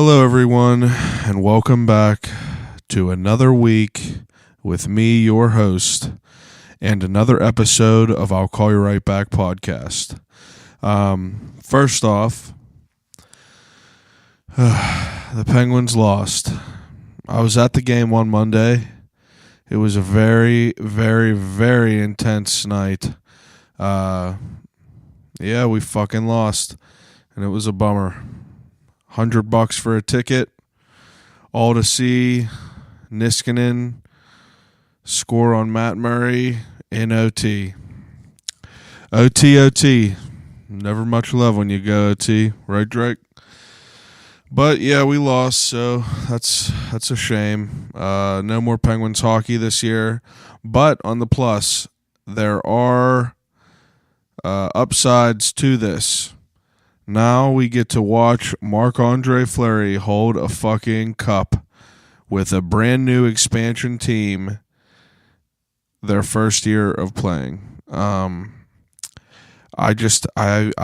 Hello, everyone, and welcome back to another week with me, your host, and another episode of I'll Call You Right Back podcast. First off, the Penguins lost. I was at the game on Monday. It was a very, very, very intense night. We fucking lost, and it was a bummer. $100 for a ticket, all to see Niskanen score on Matt Murray in OT. OT. Never much love when you go OT, right, Drake? But yeah, we lost, so that's a shame. No more Penguins hockey this year. But on the plus, there are upsides to this. Now we get to watch Marc-Andre Fleury hold a fucking cup with a brand new expansion team their first year of playing. I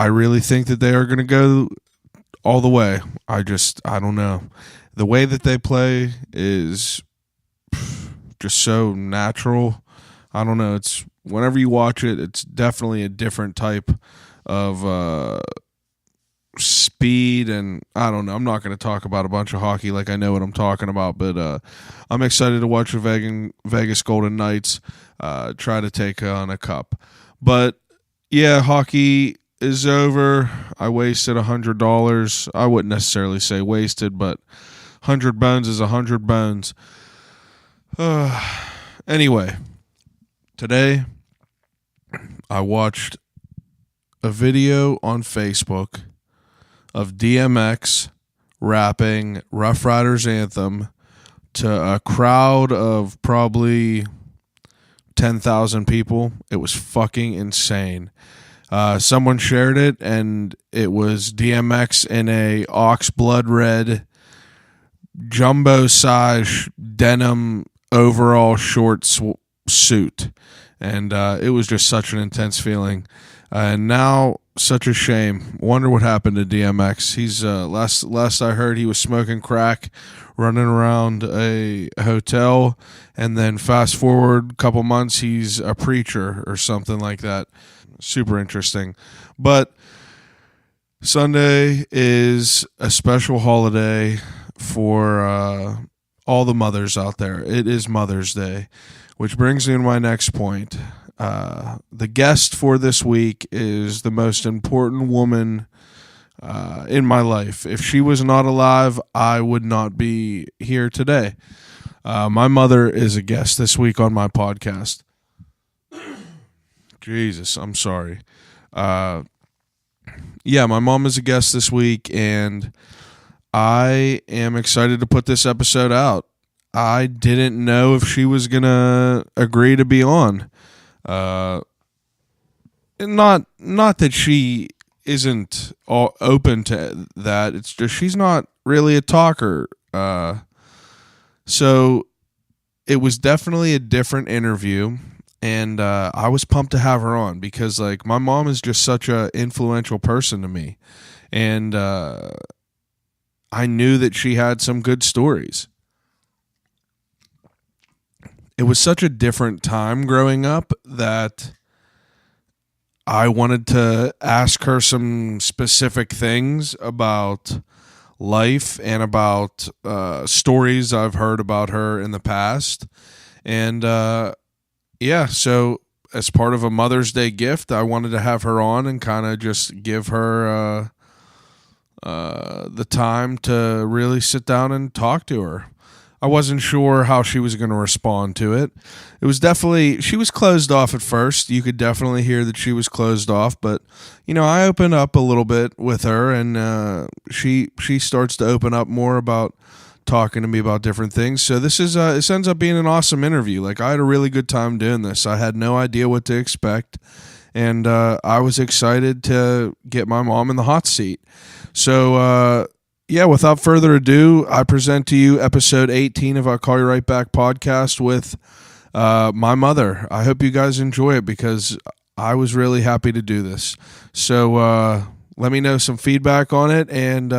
really think that they are going to go all the way. I don't know. The way that they play is just so natural. I don't know. It's whenever you watch it, it's definitely a different type of speed, and I don't know. I'm not going to talk about a bunch of hockey like I know what I'm talking about, but I'm excited to watch the Vegas Golden Knights try to take on a cup. But yeah, hockey is over. I wasted $100. I wouldn't necessarily say wasted, but 100 bones is 100 bones. Anyway, today I watched a video on Facebook of DMX rapping Rough Riders Anthem to a crowd of probably 10,000 people. It was fucking insane. Someone shared it, and it was DMX in a ox blood red jumbo size denim overall short suit, and it was just such an intense feeling. And now, such a shame. Wonder what happened to DMX. He's last I heard, he was smoking crack, running around a hotel, and then fast forward a couple months, he's a preacher or something like that. Super interesting. But Sunday is a special holiday for all the mothers out there. It is Mother's Day, which brings me to my next point. The guest for this week is the most important woman in my life. If she was not alive, I would not be here today. My mother is a guest this week on my podcast. Jesus, I'm sorry. My mom is a guest this week, and I am excited to put this episode out. I didn't know if she was going to agree to be on. Not that she isn't all open to that. It's just she's not really a talker. So it was definitely a different interview, and I was pumped to have her on because like my mom is just such a influential person to me, and I knew that she had some good stories. It was such a different time growing up that I wanted to ask her some specific things about life and about stories I've heard about her in the past. And so as part of a Mother's Day gift, I wanted to have her on and kind of just give her the time to really sit down and talk to her. I wasn't sure how she was going to respond to it. It was definitely, she was closed off at first. You could definitely hear that she was closed off, but I opened up a little bit with her, and she starts to open up more about talking to me about different things. So this ends up being an awesome interview. Like, I had a really good time doing this. I had no idea what to expect, and I was excited to get my mom in the hot seat. So, without further ado, I present to you episode 18 of I'll Call You Right Back podcast with my mother. I hope you guys enjoy it because I was really happy to do this. So let me know some feedback on it, and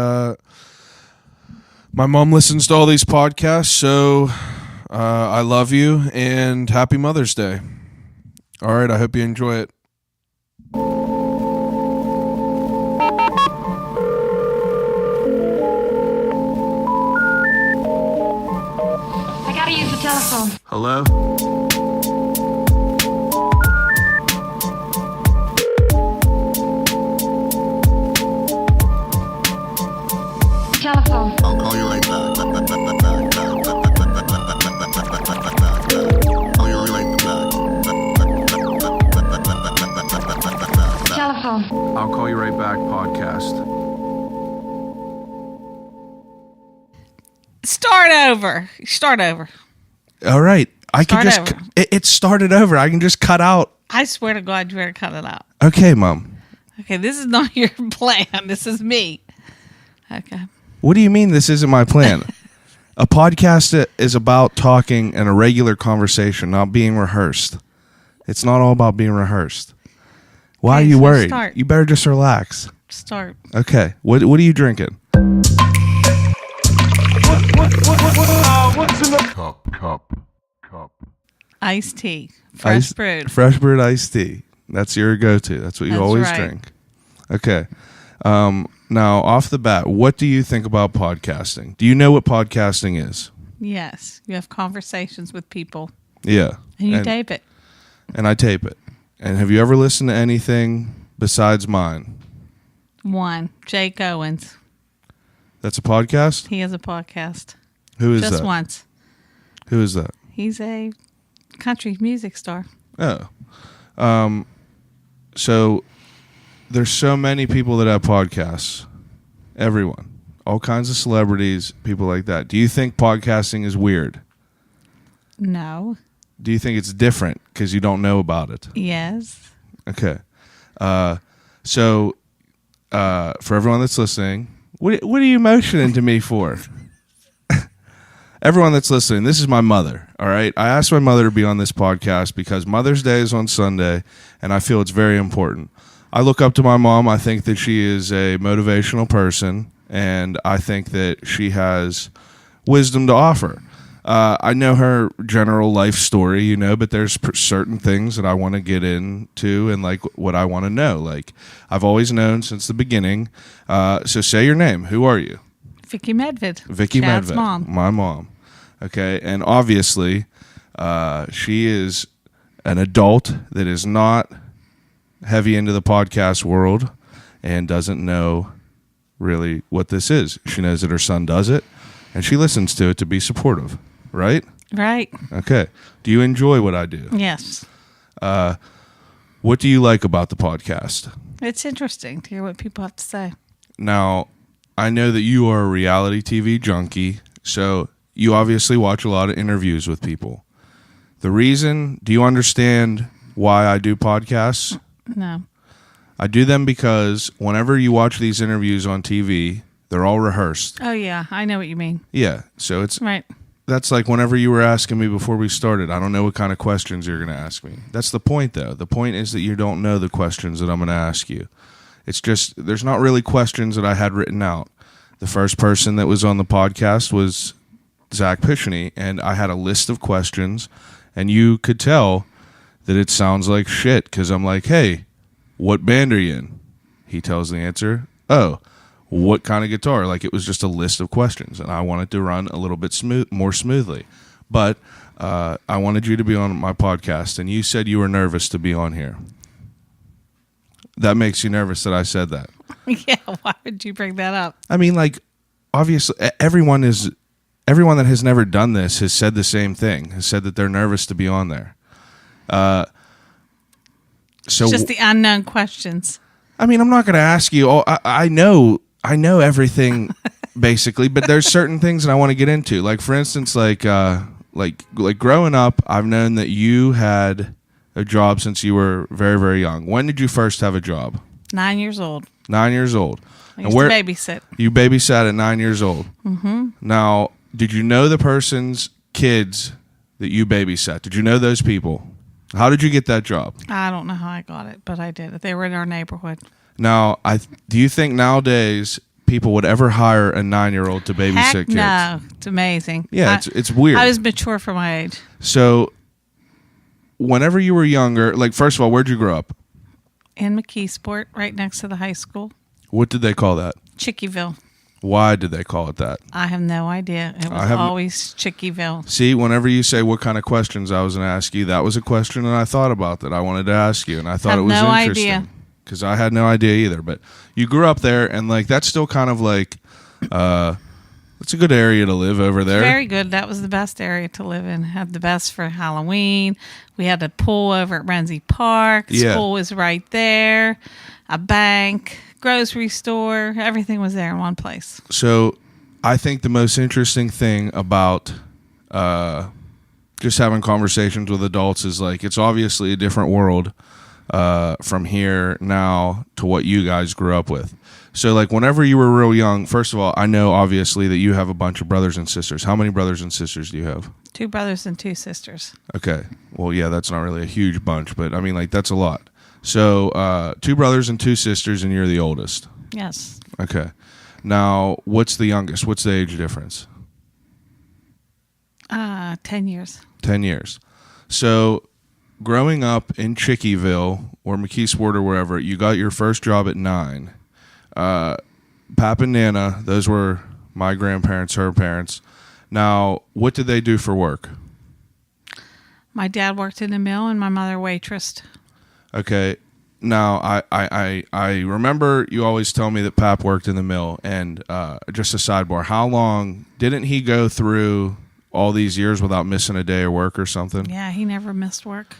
My mom listens to all these podcasts, so I love you and happy Mother's Day. All right, I hope you enjoy it. I gotta use the telephone. Hello? Telephone. I'll call you right back. Call you right back. Telephone. I'll call you right back podcast. Start over. All right. Start over. It started over. I can just cut out. I swear to God, you better cut it out. Okay, Mom. Okay, this is not your plan. This is me. Okay. What do you mean this isn't my plan? A podcast is about talking and a regular conversation, not being rehearsed. It's not all about being rehearsed. Why Okay, are you so worried? start. You better just relax. Start. Okay. What are you drinking? Cup. Iced tea. Fresh brewed. Fresh brewed iced tea. That's your go-to. That's what you That's always right. drink. Okay. Now, off the bat, what do you think about podcasting? Do you know what podcasting is? Yes. You have conversations with people. Yeah. And you tape it. And I tape it. And have you ever listened to anything besides mine? One. Jake Owens. That's a podcast? He has a podcast. Who is Just that? once. Who is that? He's a country music star. Oh. So there's so many people that have podcasts. Everyone. All kinds of celebrities, people like that. Do you think podcasting is weird? No. Do you think it's different because you don't know about it? Yes. Okay. So for everyone that's listening, what are you motioning to me for? Everyone that's listening, this is my mother, all right? I asked my mother to be on this podcast because Mother's Day is on Sunday, and I feel it's very important. I look up to my mom. I think that she is a motivational person, and I think that she has wisdom to offer. I know her general life story, but there's certain things that I want to get into and like what I want to know. Like I've always known since the beginning. So say your name. Who are you? Vicky Medved. Vicky Chad's Medved. mom. My mom. Okay. And obviously, she is an adult that is not heavy into the podcast world and doesn't know really what this is. She knows that her son does it and she listens to it to be supportive. Right? Right. Okay. Do you enjoy what I do? Yes. What do you like about the podcast? It's interesting to hear what people have to say. Now, I know that you are a reality TV junkie, so you obviously watch a lot of interviews with people. Do you understand why I do podcasts? No. I do them because whenever you watch these interviews on TV, they're all rehearsed. Oh, yeah. I know what you mean. Yeah. So it's Right. that's like whenever you were asking me before we started, I don't know what kind of questions you're going to ask me. That's the point, though. The point is that you don't know the questions that I'm going to ask you. It's just, there's not really questions that I had written out. The first person that was on the podcast was Zach Pishany, and I had a list of questions, and you could tell that it sounds like shit, because I'm like, hey, what band are you in? He tells the answer, oh, what kind of guitar? Like it was just a list of questions, and I wanted to run a little bit more smoothly. But I wanted you to be on my podcast, and you said you were nervous to be on here. That makes you nervous that I said that. Yeah, why would you bring that up? I mean, like, obviously, everyone that has never done this has said the same thing, has said that they're nervous to be on there. So It's just the unknown questions. I mean, I'm not going to ask you. I know everything basically, but there's certain things that I want to get into. Like for instance, like growing up, I've known that you had a job since you were very, very young. When did you first have a job? 9 years old. 9 years old. I used to babysit. You babysat at 9 years old. Mm-hmm. Now, did you know the person's kids that you babysat? Did you know those people? How did you get that job? I don't know how I got it, but I did it. They were in our neighborhood. Now, do you think nowadays people would ever hire a 9-year-old to babysit Heck kids. no, it's amazing. Yeah, it's weird. I was mature for my age. So, whenever you were younger, like, first of all, where'd you grow up? In McKeesport, right next to the high school. What did they call that? Chickieville. Why did they call it that? I have no idea. It was always Chickieville. See, whenever you say what kind of questions I was going to ask you, that was a question that I thought about that I wanted to ask you, and I thought it was interesting. Because I had no idea either. But you grew up there, and like that's still kind of like, it's a good area to live over there. Very good. That was the best area to live in. Had the best for Halloween. We had a pool over at Renzi Park. The school was right there. A bank, grocery store, everything was there in one place. So I think the most interesting thing about just having conversations with adults is like it's obviously a different world from here now to what you guys grew up with. So like whenever you were real young, first of all, I know obviously that you have a bunch of brothers and sisters. How many brothers and sisters do you have? 2 brothers and 2 sisters. Okay. Well, yeah, that's not really a huge bunch, but I mean like that's a lot. So 2 brothers and 2 sisters, and you're the oldest. Yes. Okay. Now, what's the youngest? What's the age difference? 10 years. 10 years. So growing up in Chickieville or McKeesport or wherever, you got your first job at 9. Pap and Nana, those were my grandparents, her parents. Now, what did they do for work? My dad worked in the mill and my mother waitressed. Okay. Now, I remember you always tell me that Pap worked in the mill. And just a sidebar, how long didn't he go through all these years without missing a day of work or something? Yeah, he never missed work.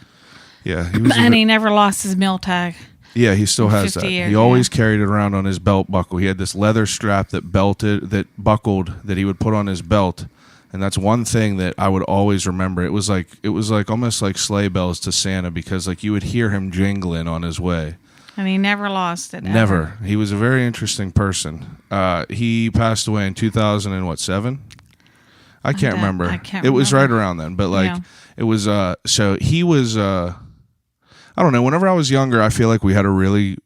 Yeah. He never lost his mill tag. Yeah, he still has that. Years, he always carried it around on his belt buckle. He had this leather strap that buckled that he would put on his belt. And that's one thing that I would always remember. It was like almost like sleigh bells to Santa because like you would hear him jingling on his way. And he never lost it. Never. He was a very interesting person. He passed away in 2007. I can't remember. It was right around then, but like it was. So he was. I don't know. Whenever I was younger, I feel like we had a really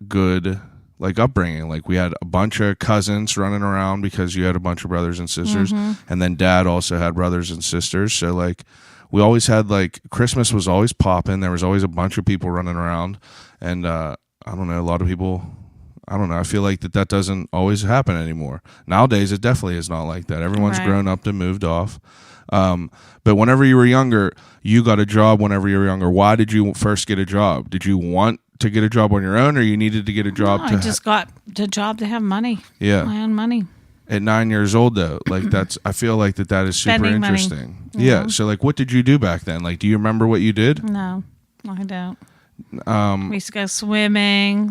good like upbringing. Like we had a bunch of cousins running around because you had a bunch of brothers and sisters, and then Dad also had brothers and sisters. So like we always had like Christmas was always popping. There was always a bunch of people running around, and I don't know, a lot of people. I don't know. I feel like that doesn't always happen anymore. Nowadays, it definitely is not like that. Everyone's grown up and moved off. But whenever you were younger, you got a job whenever you were younger. Why did you first get a job? Did you want to get a job on your own, or you needed to get a job? I just got the job to have money. Yeah, my own money. At 9 years old, though, like I feel like that is super Spending interesting. Money. Yeah. So, like, what did you do back then? Like, do you remember what you did? No, I don't. We used to go swimming.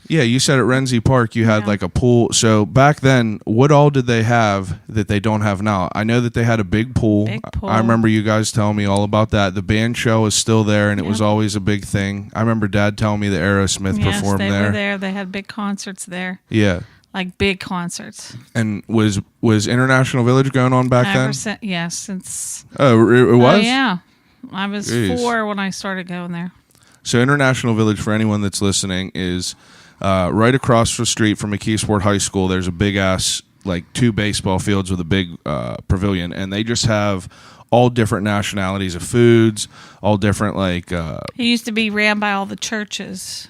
Yeah, you said at Renzi Park you had like a pool. So back then, what all did they have that they don't have now? I know that they had a big pool. I remember you guys telling me all about that. The band show is still there, and it was always a big thing. I remember Dad telling me that Aerosmith performed there. They were there. They had big concerts there. Yeah. Like big concerts. And was International Village going on back then? Since. Oh, it was? Oh, yeah. I was 4 when I started going there. So International Village, for anyone that's listening, is right across the street from McKeesport High School. There's a big-ass, like, 2 baseball fields with a big pavilion, and they just have all different nationalities of foods, all different, like... It used to be ran by all the churches.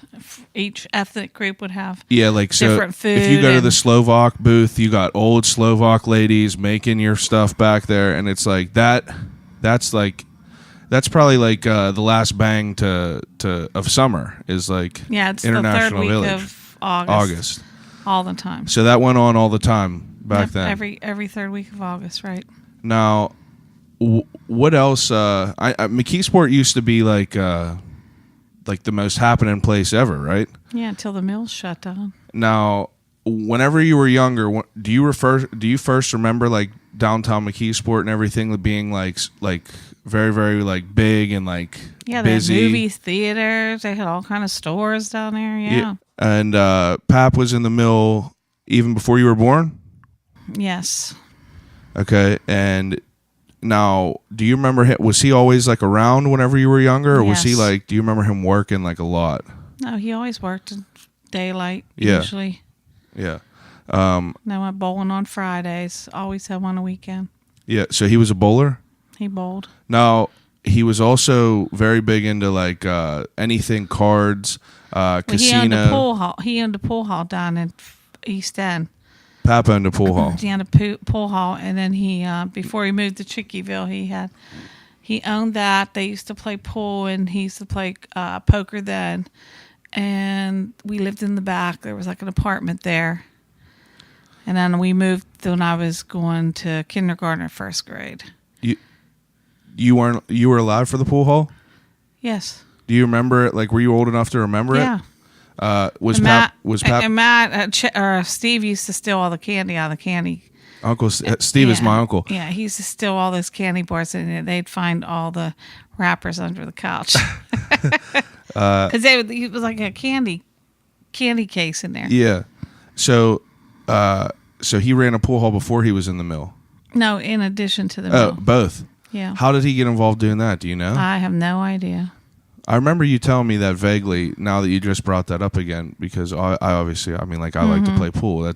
Each ethnic group would have different food. If you go to the Slovak booth, you got old Slovak ladies making your stuff back there, and it's like that's like... That's probably like the last bang of summer is like it's International the 3rd week Village of August. All the time. So that went on all the time back then. Every 3rd week of August, right? Now, what else? McKeesport used to be like the most happening place ever, right? Yeah, until the mills shut down. Now, whenever you were younger, do you first remember like downtown McKeesport and everything being like very, very like big and like busy? They had movie theaters. They had all kind of stores down there. Yeah. And Pap was in the mill even before you were born? Yes. Okay. And now, do you remember him? Was he always like around whenever you were younger, or was he like? Do you remember him working like a lot? No, he always worked in daylight. Usually. Yeah. And I went bowling on Fridays. Always had one a weekend. Yeah, so he was a bowler? He bowled. Now, he was also very big into like anything cards, casino. He owned a pool hall. He owned a pool hall down in East End. Papa owned a pool hall. He owned a pool hall, and then he before he moved to Chickieville, he owned that. They used to play pool, and he used to play poker then. And we lived in the back. There was like an apartment there. And then we moved when I was going to kindergarten or first grade. You were alive for the pool hall? Yes. Do you remember it? Like, were you old enough to remember Yeah. it? Was Pap? And Matt, Steve used to steal all the candy out of the candy. Uncle Steve is my uncle. Yeah, he used to steal all those candy bars, and they'd find all the wrappers under the couch. Because it was like a candy case in there. Yeah. So he ran a pool hall before he was in the mill. No, in addition to the mill. Both. Yeah. How did he get involved doing that? Do you know? I have no idea. I remember you telling me that vaguely. Now that you just brought that up again, because I obviously, I like to play pool.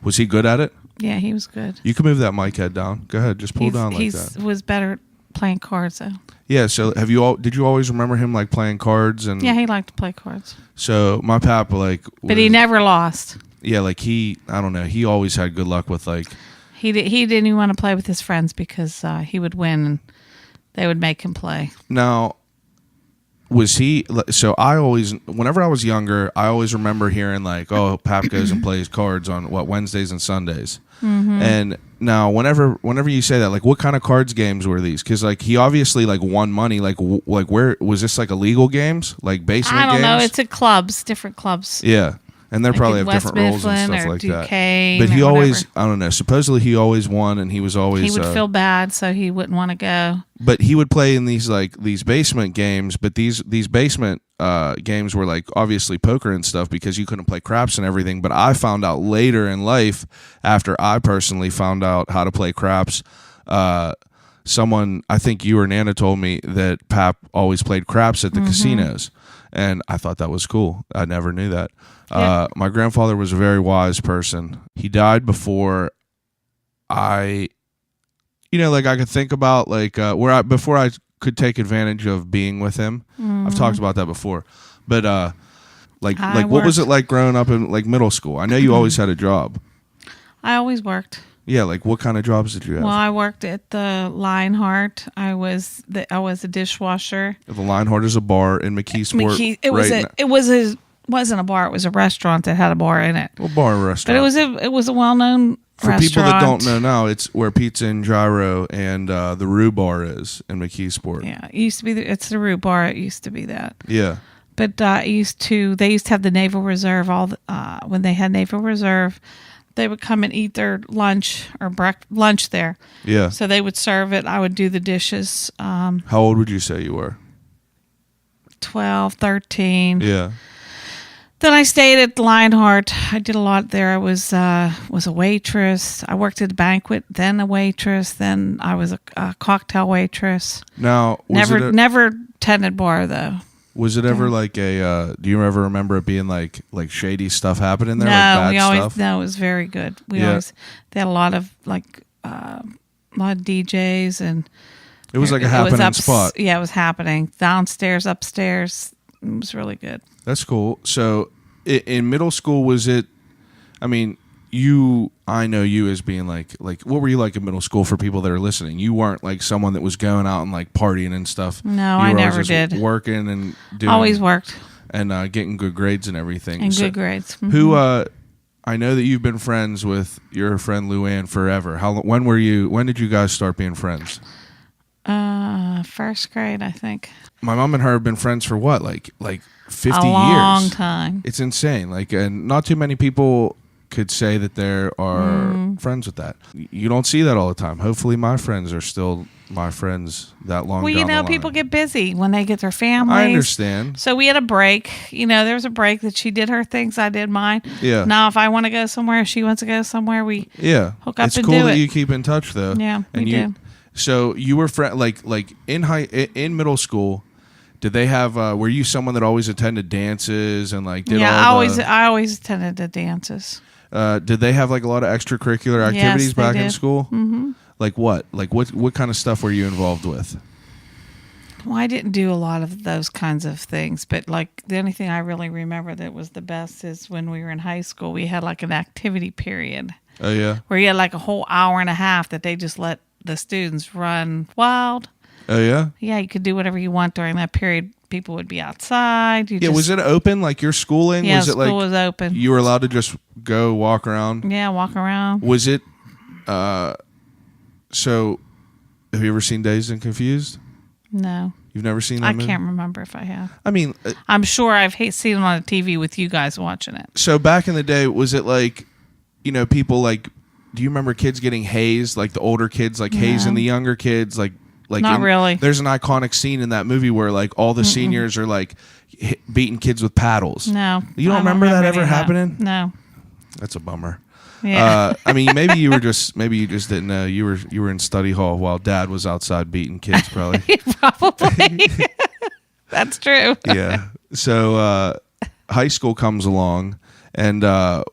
Was he good at it? Yeah, he was good. You can move that mic head down. Go ahead, just pull down like that. He was better at playing cards though. Yeah. So did you always remember him like playing cards and? Yeah, he liked to play cards. So my pap but he never lost. Yeah, like I don't know. He always had good luck with like. He didn't even want to play with his friends because he would win and they would make him play. Now, was he? So whenever I was younger, I always remember hearing like, "Oh, Pap goes and plays cards on Wednesdays and Sundays." Mm-hmm. And now, whenever you say that, like, what kind of cards games were these? Because like he obviously like won money. Like where was this like illegal games, like basement games? I don't know. It's at clubs, different clubs. Yeah. And they like probably have West different roles and Mifflin stuff or like Duquesne that. But he or always, whatever. I don't know, supposedly he always won and he was always... He would feel bad, so he wouldn't want to go. But he would play in these basement games, but these basement games were like obviously poker and stuff because you couldn't play craps and everything. But I found out later in life, after I personally found out how to play craps, someone, I think you or Nana told me that Pap always played craps at the casinos. And I thought that was cool. I never knew that. Yeah. My grandfather was a very wise person. He died before I could think about before I could take advantage of being with him. I've talked about that before. But what was it like growing up in like middle school? I know you always had a job. I always worked. Yeah, like what kind of jobs did you have? Well, I worked at the Lionheart. I was a dishwasher. The Lionheart is a bar in McKeesport. It wasn't a bar. It was a restaurant that had a bar in it. Well, bar and restaurant. But it was a well-known for restaurant. people that don't know now, it's where Pizza and Gyro and the Rue Bar is in McKeesport. Yeah, it used to be. It's the Rue Bar. It used to be that. Yeah. But they used to have the Naval Reserve. When they had Naval Reserve, they would come and eat their lunch or lunch there. Yeah. So they would serve it. I would do the dishes. How old would you say you were? 12, 13. Yeah. Then I stayed at Lionheart. I did a lot there. I was a waitress. I worked at a banquet, then a waitress. Then I was a cocktail waitress. Now, never tended bar though. Was it ever like a? Do you ever remember it being like shady stuff happening there? No, like bad stuff? No, it was very good. They had a lot of DJs and it was like a happening spot. Yeah, it was happening downstairs, upstairs. It was really good. That's cool. So in middle school, was it? I mean, I know you as being like what were you like in middle school for people that are listening? You weren't like someone that was going out and like partying and stuff. No, I never did. Working and doing, always worked and getting good grades and everything. And good grades. Mm-hmm. Who? I know that you've been friends with your friend Luann forever. When did you guys start being friends? First grade, I think. My mom and her have been friends for what, like 50 years? A long time. It's insane. And not too many people could say that they are friends with that. You don't see that all the time. Hopefully my friends are still my friends that long. Well, people get busy when they get their families. I understand. So we had a break. There was a break that she did her things, I did mine. Yeah. Now if I want to go somewhere, if she wants to go somewhere, we hook up it's and cool do it. that you keep in touch though. Yeah, we do. So you were like in middle school. Did they have? Were you someone that always attended dances and like did? Yeah, I always attended the dances. Did they have like a lot of extracurricular activities Yes, they back in did. school? Mm-hmm. Like what? Like what kind of stuff were you involved with? Well, I didn't do a lot of those kinds of things, but like the only thing I really remember that was the best is when we were in high school, we had like an activity period Oh yeah. where you had like a whole hour and a half that they just let the students run wild. Oh yeah. Yeah, you could do whatever you want during that period. People would be outside. Yeah. Was it open? Like your schooling? Yeah, was it school like was open. you were allowed to just go walk around? Yeah, walk around. Was it? So, have you ever seen Dazed and Confused? No, You've never seen that I movie? can't remember if I have. I mean, I'm sure I've seen it on the TV with you guys watching it. so back in the day, was it like, people like? Do you remember kids getting hazed? Like the older kids, like hazing the younger kids, like Not really. There's an iconic scene in that movie where like all the seniors are like beating kids with paddles. No, You don't I remember that any ever of happening? No. That's a bummer. Yeah. I mean, maybe you just didn't know you were in study hall while Dad was outside beating kids, probably. Probably. That's true. Yeah. So high school comes along, and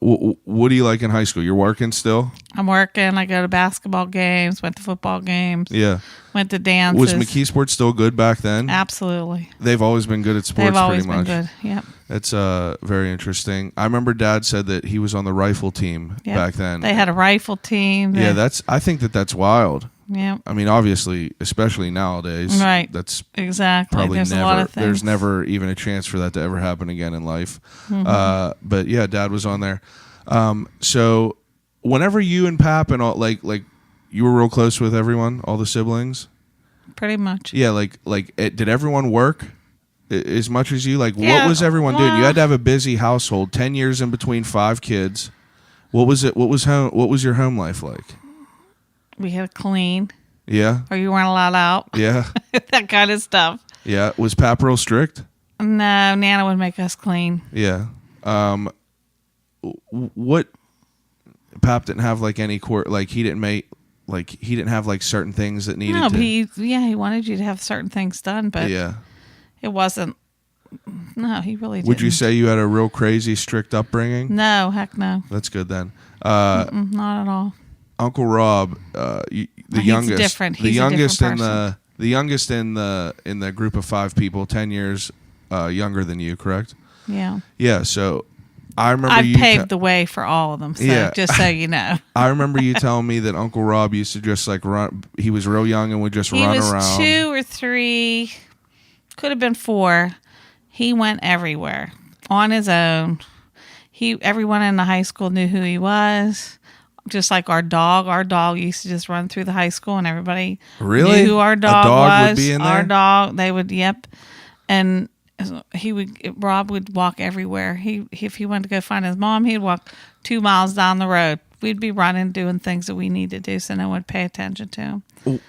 what do you like in high school? You're working still? I'm working. I go to basketball games, went to football games, Yeah. went to dances. Was McKeesport still good back then? Absolutely. They've always been good at sports. They've always pretty much. been good. Yep. That's very interesting. I remember Dad said that he was on the rifle team Yep. back then. They had a rifle team. Yeah, I think that's wild. Yeah. I mean, obviously, especially nowadays. Right. That's Exactly. probably There's never. a lot of things. There's never even a chance for that to ever happen again in life. Mm-hmm. But yeah, Dad was on there. So whenever you and Pap and all like you were real close with everyone, all the siblings. Pretty much. Yeah, did everyone work as much as you? Like, Yeah, what was everyone doing? You well- had to have a busy household. 10 years in between 5 kids. What was it? What was your home life like? We had to clean, Yeah, or you weren't allowed out. yeah, That kind of stuff. yeah. Was Pap real strict? No, Nana would make us clean. Yeah. What Pap didn't have like any he didn't have like certain things that needed No, to. he wanted you to have certain things done, but Yeah. it wasn't. No, he really didn't. Would you say you had a real crazy strict upbringing? No, heck no. That's good then. Not at all. Uncle Rob, the He's youngest, different. the He's a youngest different the youngest in the group of 5 people, 10 years younger than you, correct? Yeah. Yeah. So I remember I've you paved the way for all of them. So Yeah. just so you know. I remember you telling me that Uncle Rob used to just like run. He was real young and would just He run was around. 2 or 3, could have been 4. He went everywhere on his own. Everyone in the high school knew who he was. Just like our dog. Our dog used to just run through the high school and everybody Really? knew who our dog, A dog was. would be in Our there? dog, they would, yep. And Rob would walk everywhere. If he wanted to go find his mom, he'd walk 2 miles down the road. We'd be running, doing things that we need to do, so no one would pay attention to him.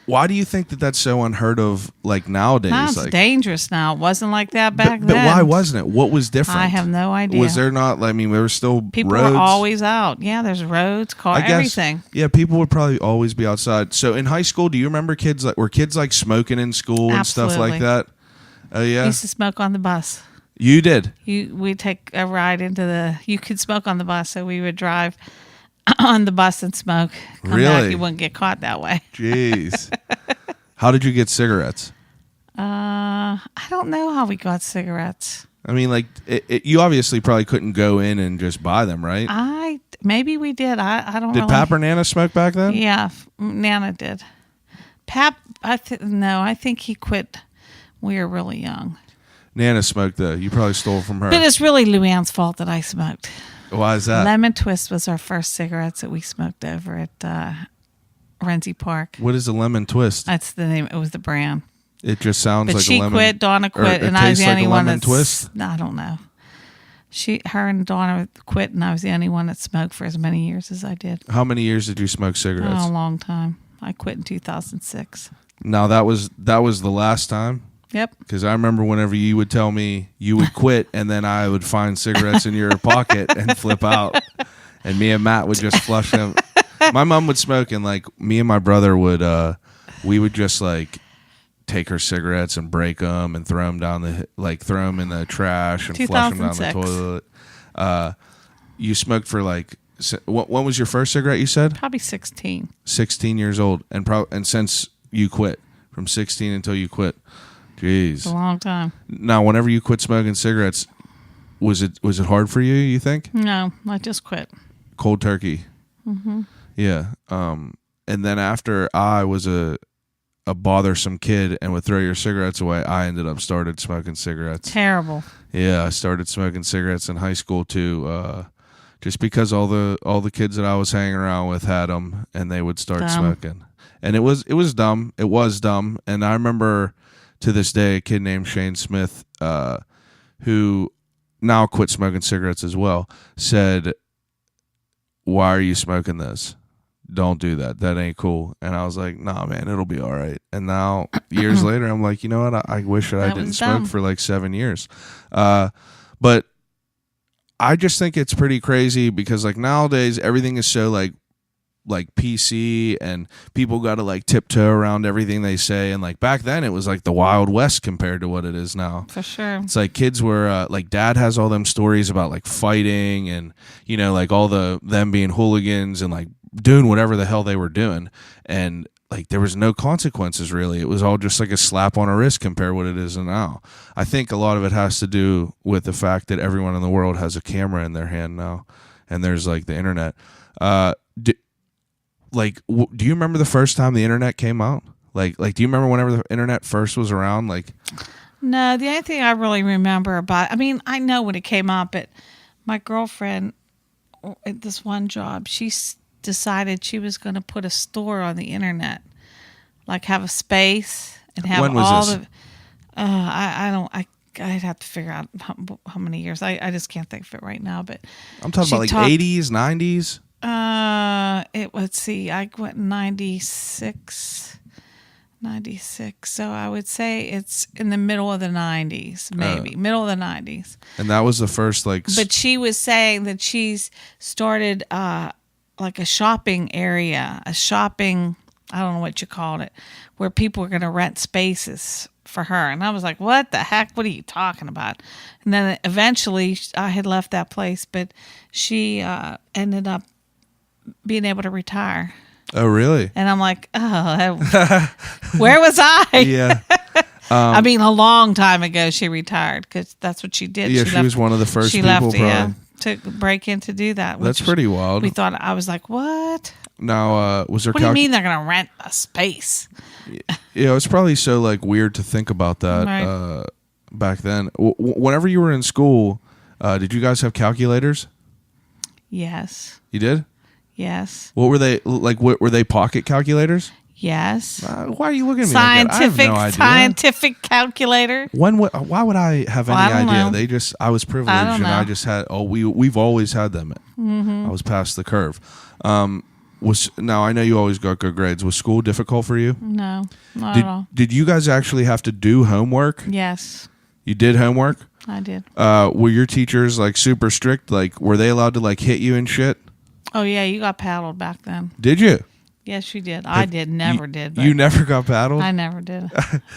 Why do you think that that's so unheard of? Like nowadays, Now it's like dangerous now. It wasn't like that back but then. why wasn't it? What was different? I have no idea. Was there not? I mean, there were still People roads. were always out. Yeah, there's roads, I guess, everything. Yeah, people would probably always be outside. So in high school, do you remember were kids like smoking in school and stuff like Absolutely. that? Oh We yeah, used to smoke on the bus. you did. We'd take a ride you could smoke on the bus, so we would drive on the bus and smoke. Come Really? back, you wouldn't get caught that way. Jeez. How did you get cigarettes? I don't know how we got cigarettes. I mean, like you obviously probably couldn't go in and just buy them, right? Maybe we did. I don't Did really. Pap or Nana smoke back then? Yeah, Nana did. Pap, no, I think he quit. We were really young. Nana smoked though. You probably stole from her. But it's really Luann's fault that I smoked. Why is that? Lemon Twist was our first cigarettes that we smoked over at Renzi Park. What is a lemon twist? That's the name. It was the brand. It just sounds But like she a lemon. quit, Donna or quit, it and I was tastes the like only a one lemon that's. twist? I don't know. Her and Donna quit, and I was the only one that smoked for as many years as I did. How many years did you smoke cigarettes? Oh, a long time. I quit in 2006. Now that was the last time. Yep. Because I remember whenever you would tell me you would quit, and then I would find cigarettes in your pocket and flip out, and me and Matt would just flush them. My mom would smoke, and like me and my brother would, we would just like take her cigarettes and break them and throw them in the trash and flush them down the 2006. toilet. You smoked for like when was your first cigarette? You said Probably 16. 16 years old, and since you quit, from 16 until you quit. It's a Jeez. long time. Now, whenever you quit smoking cigarettes, was it hard for you? You think? No, I just quit. Cold turkey. Mm-hmm. Yeah. And then after I was a bothersome kid and would throw your cigarettes away, I ended up started smoking cigarettes. Terrible. Yeah, I started smoking cigarettes in high school too, just because all the kids that I was hanging around with had them, and they would start smoking. And it was dumb. It was dumb. And I remember to this day a kid named Shane Smith, who now quit smoking cigarettes as well, said, "Why are you smoking this? Don't do that. That ain't cool." And I was like, "Nah, man, it'll be all right." And now, years later, I'm like, you know what? I wish that I didn't smoke for like 7 years. But I just think it's pretty crazy because like nowadays everything is so like PC, and people got to like tiptoe around everything they say. And like back then it was like the Wild West compared to what it is now. For sure. It's like kids were like dad has all them stories about like fighting and, you know, like all them being hooligans and like doing whatever the hell they were doing. And like there was no consequences really. It was all just like a slap on a wrist compared to what it is now. I think a lot of it has to do with the fact that everyone in the world has a camera in their hand now, and there's like the internet. Do you remember the first time the internet came out? Like, do you remember whenever the internet first was around? Like, no, the only thing I really remember about, I mean, I know when it came out, but my girlfriend at this one job, decided she was going to put a store on the internet, like have a space and have when was all this? the. I'd have to figure out how many years. I just can't think of it right now. But I'm talking about like 80s, 90s. Let's see. I went 96. So I would say it's in the middle of the 90s, maybe middle of the 90s. And that was the first like. But she was saying that she's started like a shopping area, I don't know what you called it, where people were going to rent spaces for her. And I was like, what the heck? What are you talking about? And then eventually I had left that place, but she ended up being able to retire. Oh, really? And I'm like, oh, where was I? Yeah. I mean, a long time ago she retired because that's what she did. Yeah, she was one of the first people left, probably. Yeah, to break in to do that. That's pretty wild. We thought, I was like, what? Now, was there? What do you mean they're going to rent a space? Yeah, it's probably so like weird to think about that Right. Back then. Whenever you were in school, did you guys have calculators? Yes. You did? Yes. What were they like? What were they? Pocket calculators? Yes. Why are you looking at me like that? I have no idea. Scientific calculator. Why would I have any I don't idea? know. I was privileged, and I just had. Oh, we've always had them. Mm-hmm. I was past the curve. Now I know you always got good grades. Was school difficult for you? No, not at all. Did you guys actually have to do homework? Yes, You did homework? I did. Were your teachers like super strict? Like, were they allowed to like hit you and shit? Oh yeah, you got paddled back then. Did you? Yes, you did. I did. Never did. But You never got paddled? I never did.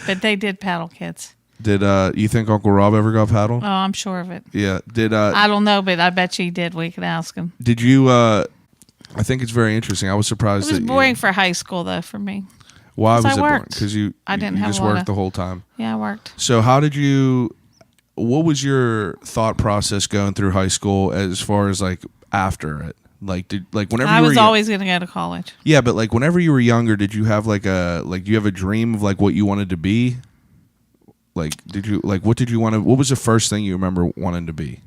But they did paddle kids. Did you think Uncle Rob ever got paddled? Oh, I'm sure of it. Yeah. Did I don't know, but I bet you he did. We could ask him. Did you? I think it's very interesting. I was surprised. It was that boring for high school, though, for me. Why 'Cause was I it boring? worked. Because I didn't you have just a lot worked of- the whole time. Yeah, I worked. So how did you? What was your thought process going through high school as far as like after it? Like whenever I you were was always going to go to college. Yeah, but like whenever you were younger, did you have do you have a dream of like what you wanted to be? Like what did you want to? What was the first thing you remember wanting to be?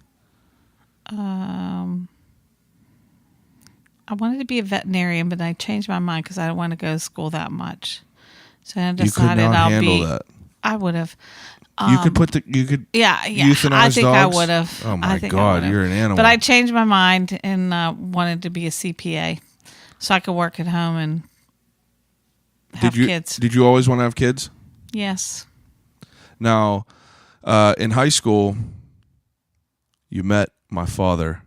I wanted to be a veterinarian, but I changed my mind because I didn't want to go to school that much. So I decided you could not I'll handle be. that. I would have. You could Yeah. euthanize I think dogs? I would have. Oh my God, you're an animal. But I changed my mind and wanted to be a CPA, so I could work at home and have kids. Did you always want to have kids? Yes. Now, in high school, you met my father.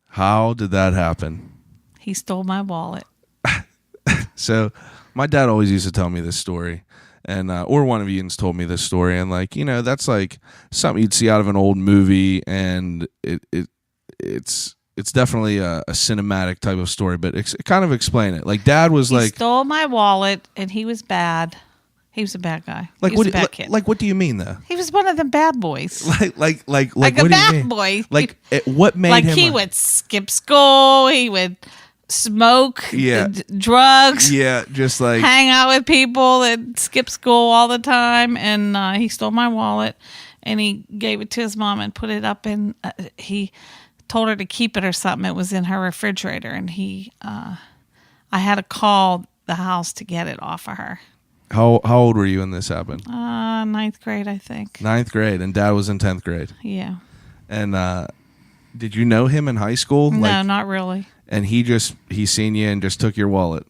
How did that happen? He stole my wallet. So, my dad always used to tell me this story, and or one of Ian's told me this story, and like that's like something you'd see out of an old movie, and it's it's definitely a cinematic type of story, but kind of explain it. Like Dad was He like, stole my wallet, and he was bad. He was a bad guy. like he was what? a bad kid. Like what do you mean though? He was one of the bad boys. Like Like what a do you bad mean? boy. Like what made Like him? he would skip school. He would smoke. Yeah. Drugs. Yeah, just like Hang out with people that skip school all the time. And he stole my wallet, and he gave it to his mom and put it up in. He told her to keep it or something. It was in her refrigerator, and I had to call the house to get it off of her. How old were you when this happened? Ninth grade, I think. Ninth grade, and Dad was in 10th grade. Yeah. And did you know him in high school? No, not really. And he seen you and just took your wallet.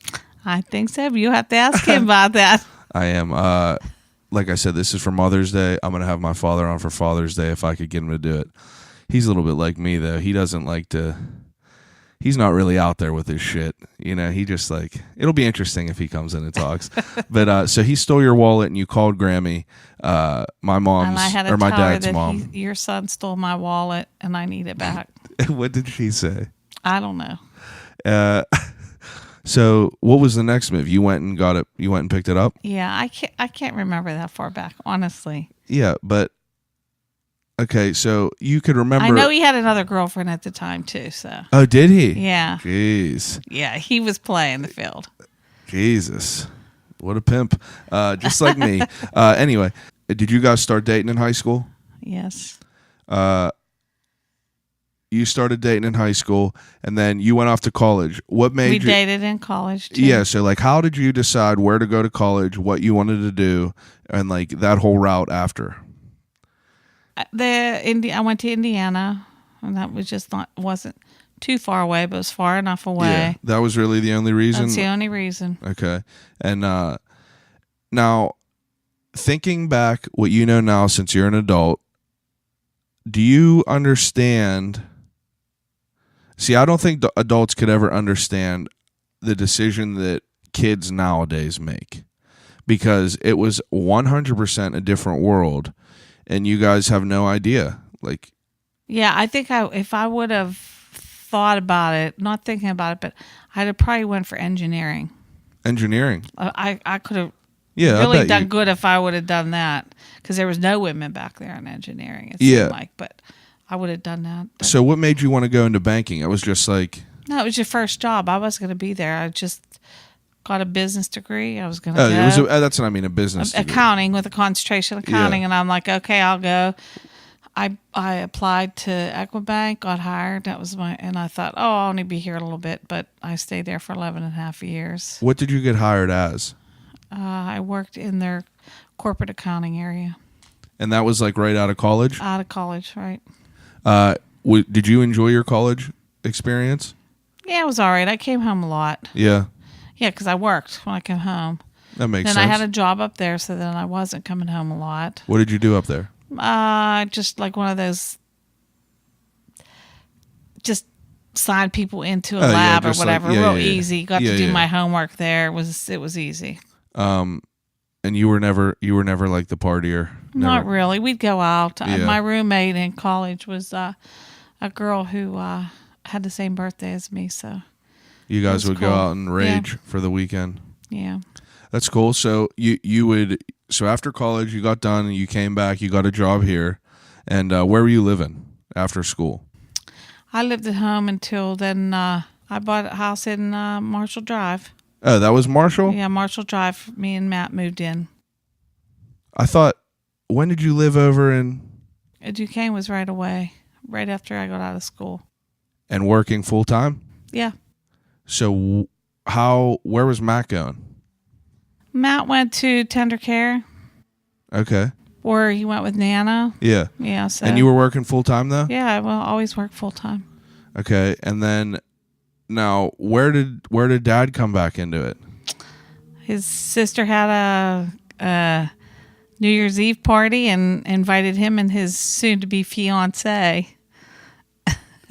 I think so. You have to ask him about that. I am. Like I said, this is for Mother's Day. I'm gonna have my father on for Father's Day if I could get him to do it. He's a little bit like me though. He doesn't like to. He's not really out there with his shit. You know, he just like, it'll be interesting if he comes in and talks. But so he stole your wallet and you called Grammy, my mom's And I had to or my tell her dad's that mom. your son stole my wallet and I need it back. What did she say? I don't know. So what was the next move? You went and got it. You went and picked it up? Yeah, I can't remember that far back, honestly. Yeah, but okay, so you could remember. I know he had another girlfriend at the time too, so. Oh, did he? Yeah. Jeez. Yeah, he was playing the field. Jesus. What a pimp. Just like me. Anyway, did you guys start dating in high school? Yes. You started dating in high school, and then you went off to college. What made We you? dated in college too. Yeah, so like, how did you decide where to go to college, what you wanted to do, and like that whole route after? I went to Indiana, and that was wasn't too far away, but it was far enough away. Yeah, that was really the only reason. That's the only reason. Okay, and now thinking back, what you know now since you're an adult, do you understand? See, I don't think adults could ever understand the decision that kids nowadays make, because it was 100% a different world, and you guys have no idea. Like, yeah, I think if I would have thought about it, not thinking about it, but I'd have probably went for engineering. Engineering. I could have I done bet good if I would have done that, because there was no women back there in engineering. It Yeah. seemed like, but I would have done that. But So what made you want to go into banking? It was just like, no, it was your first job. I wasn't going to be there. I just got a business degree. I was going oh, to it was go. that's what I mean, a business degree. Accounting with a concentration in accounting, Yeah. and I'm like, okay, I'll go. I applied to Equibank, got hired. That was and I thought, oh, I'll only be here a little bit, but I stayed there for 11 and a half years. What did you get hired as? I worked in their corporate accounting area. And that was like right out of college? Out of college, right? Did you enjoy your college experience? Yeah, it was all right. I came home a lot. Yeah, Yeah, because I worked when I came home. that makes Then sense. I had a job up there, so then I wasn't coming home a lot. What did you do up there? Just like one of those, just sign people into a Oh, yeah, lab or just like- whatever. yeah, Real yeah, yeah. easy. Got Yeah, to do yeah. my homework there. It was easy. And you were never like the partier? Not Never. really. We'd go out. Yeah. My roommate in college was a girl who had the same birthday as me. So You guys was would go cool. out and rage for the weekend. yeah. That's cool. So you would, so after college you got done and you came back, you got a job here, and where were you living after school? I lived at home until then. I bought a house in Marshall Drive. Oh, that was Marshall? Yeah, Marshall Drive. Me and Matt moved in. I thought, when did you live over in? Duquesne was right away, right after I got out of school. And working full time? Yeah. So where was Matt going? Matt went to Tender Care, Okay. or he went with Nana. Yeah. Yeah. So. And you were working full time though? Yeah, I will always work full time. Okay. And then now where did Dad come back into it? His sister had a New Year's Eve party and invited him and his soon-to-be fiance.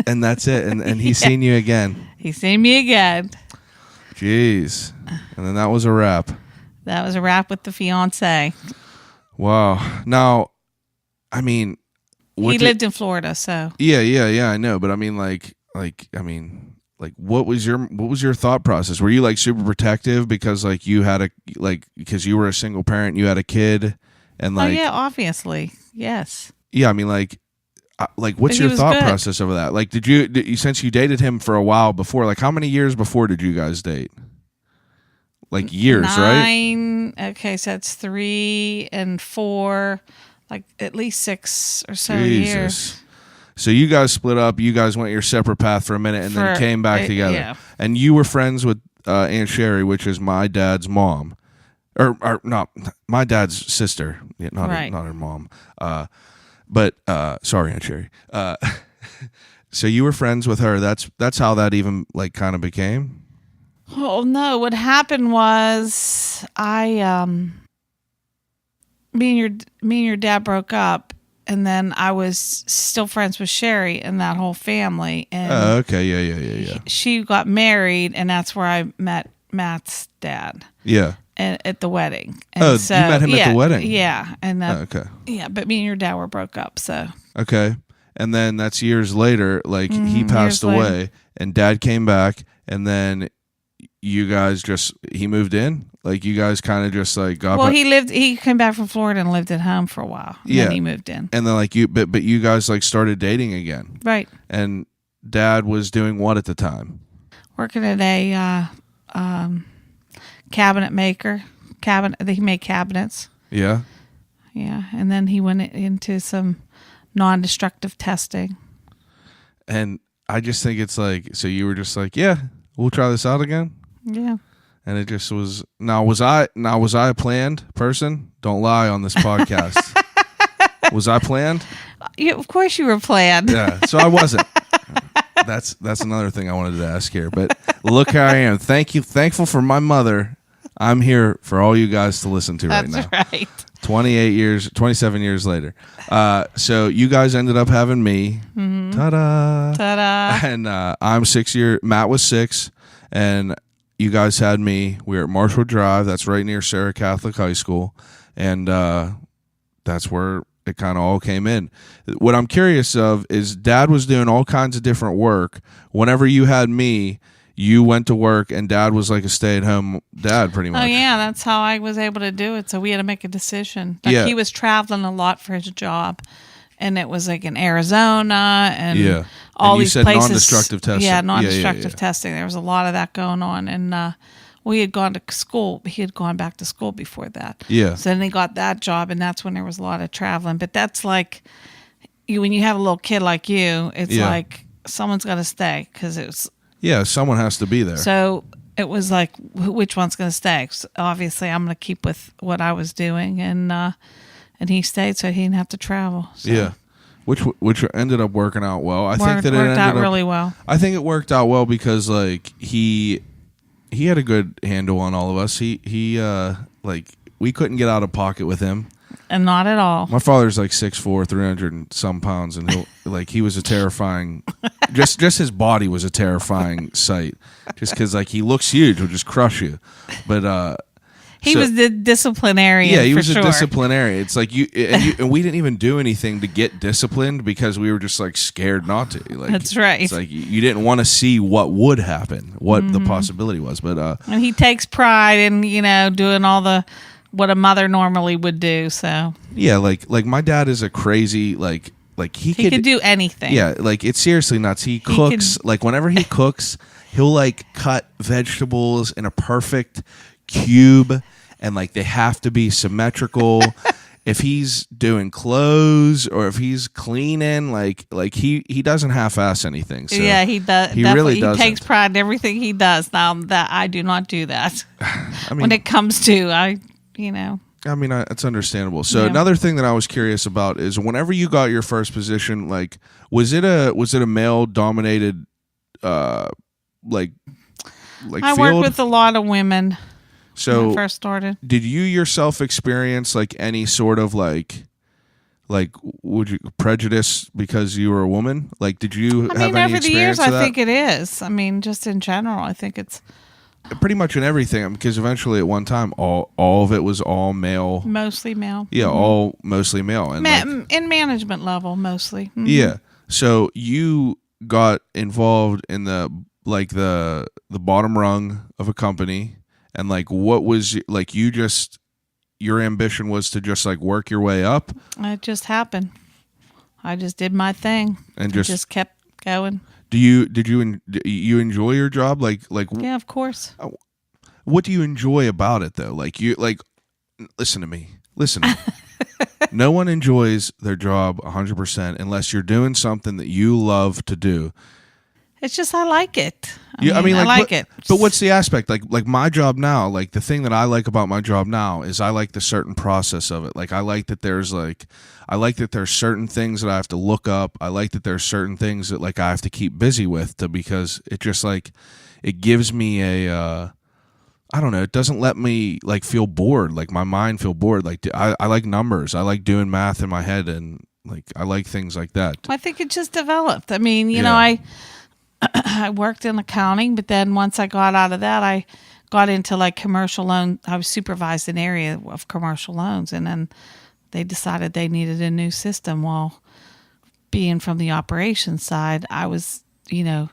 And that's it. And he's seen you again. He seen me again. Jeez. And then that was a wrap. That was a wrap with the fiance. Wow. Now, I mean, He lived in Florida, so Yeah, I know. But I mean, like, like, I mean, like, what was your thought process? Were you like super protective because like you had because you were a single parent, you had a kid, and like, oh yeah, obviously, yes. yeah, I mean, like what's But he your was thought good. process over that? Like, did you since you dated him for a while before, like how many years before did you guys date? Like years, right? 9. Okay, so that's 3 and 4, like at least 6 or so years. Jesus. So you guys split up. You guys went your separate path for a minute, and then came back together. Yeah. And you were friends with Aunt Sherry, which is my dad's mom, or not my dad's sister, not her mom. But sorry, Aunt Sherry. So you were friends with her. That's how that even like kind of became. Oh no! What happened was me and your dad broke up, and then I was still friends with Sherry and that whole family. And okay, yeah. She got married, and that's where I met Matt's dad. Yeah. At the wedding. And you met him at the wedding. Yeah, and okay. Yeah, but me and your dad were broke up. So okay, and then that's years later. Like he passed away, and Dad came back, and then you guys he moved in. Like you guys kind of just like got. Well, he came back from Florida and lived at home for a while. Yeah, then he moved in, and then like but you guys like started dating again, right? And Dad was doing what at the time? Working at a cabinet maker. He made cabinets. Yeah. Yeah, and then he went into some non-destructive testing. And I just think it's like, so you were just like, yeah, we'll try this out again. Yeah. And it just was. Now was I a planned person? Don't lie on this podcast. Was I planned? Yeah, of course you were planned. Yeah. So I wasn't. That's another thing I wanted to ask here. But look how I am. Thankful for my mother. I'm here for all you guys to listen to right now. That's right. 27 years later. So you guys ended up having me. Mm-hmm. Ta-da. Ta-da. And I'm 6 years. Matt was 6. And you guys had me. We were at Marshall Drive. That's right near Sarah Catholic High School. And that's where it kind of all came in. What I'm curious of is Dad was doing all kinds of different work. Whenever you had me, you went to work, and Dad was like a stay-at-home dad, pretty much. Oh, yeah, that's how I was able to do it. So we had to make a decision. Yeah. He was traveling a lot for his job, and it was like in Arizona and all these places. Non-destructive testing. Yeah, non-destructive testing. There was a lot of that going on, and we had gone to school. He had gone back to school before that. Yeah. So then he got that job, and that's when there was a lot of traveling. But that's like, when you have a little kid like you, it's like someone's got to stay because it was... Yeah, someone has to be there. So it was like, which one's going to stay? So obviously, I'm going to keep with what I was doing, and he stayed, so he didn't have to travel. So. Yeah, which ended up working out well. I think that it worked out really well. I think it worked out well because like he had a good handle on all of us. He like we couldn't get out of pocket with him. And not at all. My father's like 6'4", 300 and some pounds, and he was a terrifying. just his body was a terrifying sight. Just because like he looks huge, will just crush you. But he was the disciplinarian. Yeah, he was a disciplinarian. It's like and we didn't even do anything to get disciplined because we were just like scared not to. Like, that's right. It's like you didn't want to see what would happen, what the possibility was. But and he takes pride in doing all what a mother normally would do. So yeah, like my dad is a crazy like he could do anything. Yeah, like it's seriously nuts. He cooks like whenever he cooks, he'll like cut vegetables in a perfect cube, and like they have to be symmetrical. If he's doing clothes or if he's cleaning, like he doesn't half-ass anything. So yeah, he does. He really does. He takes pride in everything he does. Now that I do not do that. I mean, when it comes to I mean, it's understandable. So another thing that I was curious about is whenever you got your first position, like was it a male dominated like I field? worked with a lot of women. So when I first started. Did you yourself experience like any sort of like would you prejudice because you were a woman? Like did you have any over the years experience of that? I think it is. I mean, just in general, I think it's pretty much in everything, because eventually at one time all of it was all male. Mostly male. Yeah, all mostly male. And in management level, mostly. Mm-hmm. Yeah. So you got involved in the bottom rung of a company, and like what was like your ambition was to just like work your way up? It just happened. I just did my thing and just kept going. Did you enjoy your job? Like Yeah, of course. what do you enjoy about it though? Listen to me. No one enjoys their job 100% unless you're doing something that you love to do. It's just I like it. I like it. But what's the aspect? Like my job now, like the thing that I like about my job now is I like the certain process of it. Like I like that there's certain things that I have to look up. I like that there's certain things that like I have to keep busy with because it just like it gives me a I don't know, it doesn't let me like feel bored, like my mind feel bored. Like I like numbers. I like doing math in my head, and like I like things like that. I think it just developed. I mean, you know, I worked in accounting, but then once I got out of that, I got into like commercial loan. I was supervised an area of commercial loans, and then they decided they needed a new system. Well, being from the operations side, I was, you know,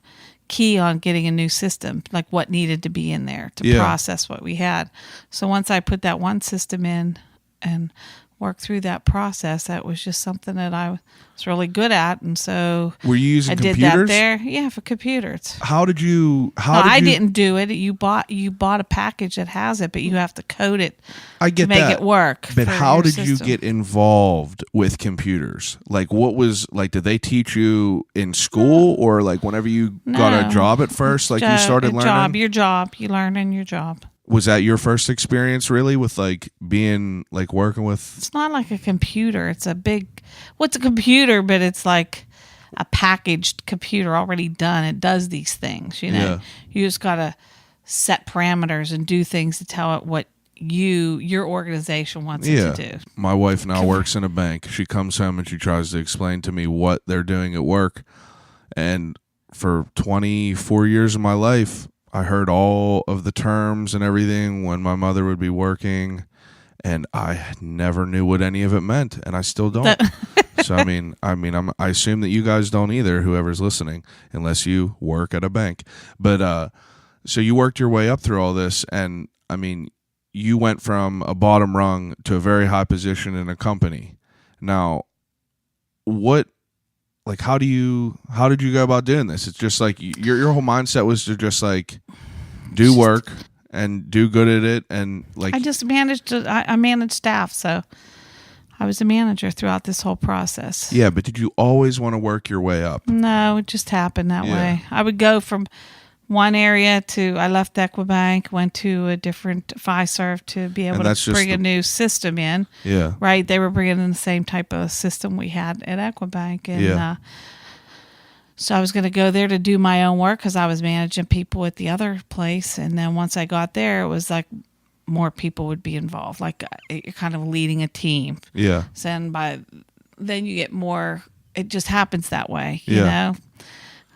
key on getting a new system, like what needed to be in there to process what we had. So once I put that one system in and worked through that process, that was just something that I was really good at. And so were you using I did computers? that there. Yeah, for computers. I didn't do it. You bought a package that has it, but you have to code it to make it work. But how did you get involved with computers? Like what was like, did they teach you in school or like whenever you got a job at first, like you started learning? You learn in your job. Was that your first experience really with like being like working with? It's not like a computer. It's a computer, but it's like a packaged computer already done. It does these things, you know. Yeah. You just got to set parameters and do things to tell it what your organization wants it to do. My wife now works in a bank. She comes home and she tries to explain to me what they're doing at work. And for 24 years of my life, I heard all of the terms and everything when my mother would be working, and I never knew what any of it meant, and I still don't. So I assume that you guys don't either, whoever's listening, unless you work at a bank. But so you worked your way up through all this, and I mean, you went from a bottom rung to a very high position in a company. Now, how did you go about doing this? It's just like your whole mindset was to just like do work and do good at it, and like I just managed. I managed staff, so I was a manager throughout this whole process. Yeah, but did you always want to work your way up? No, it just happened that way. I would go from one area I left Equibank, went to a different Fiserv to be able to bring a new system in. Yeah. Right. They were bringing in the same type of system we had at Equibank. And so I was going to go there to do my own work because I was managing people at the other place. And then once I got there, it was like more people would be involved. Like you're kind of leading a team. Yeah. So then you get more, it just happens that way, you know?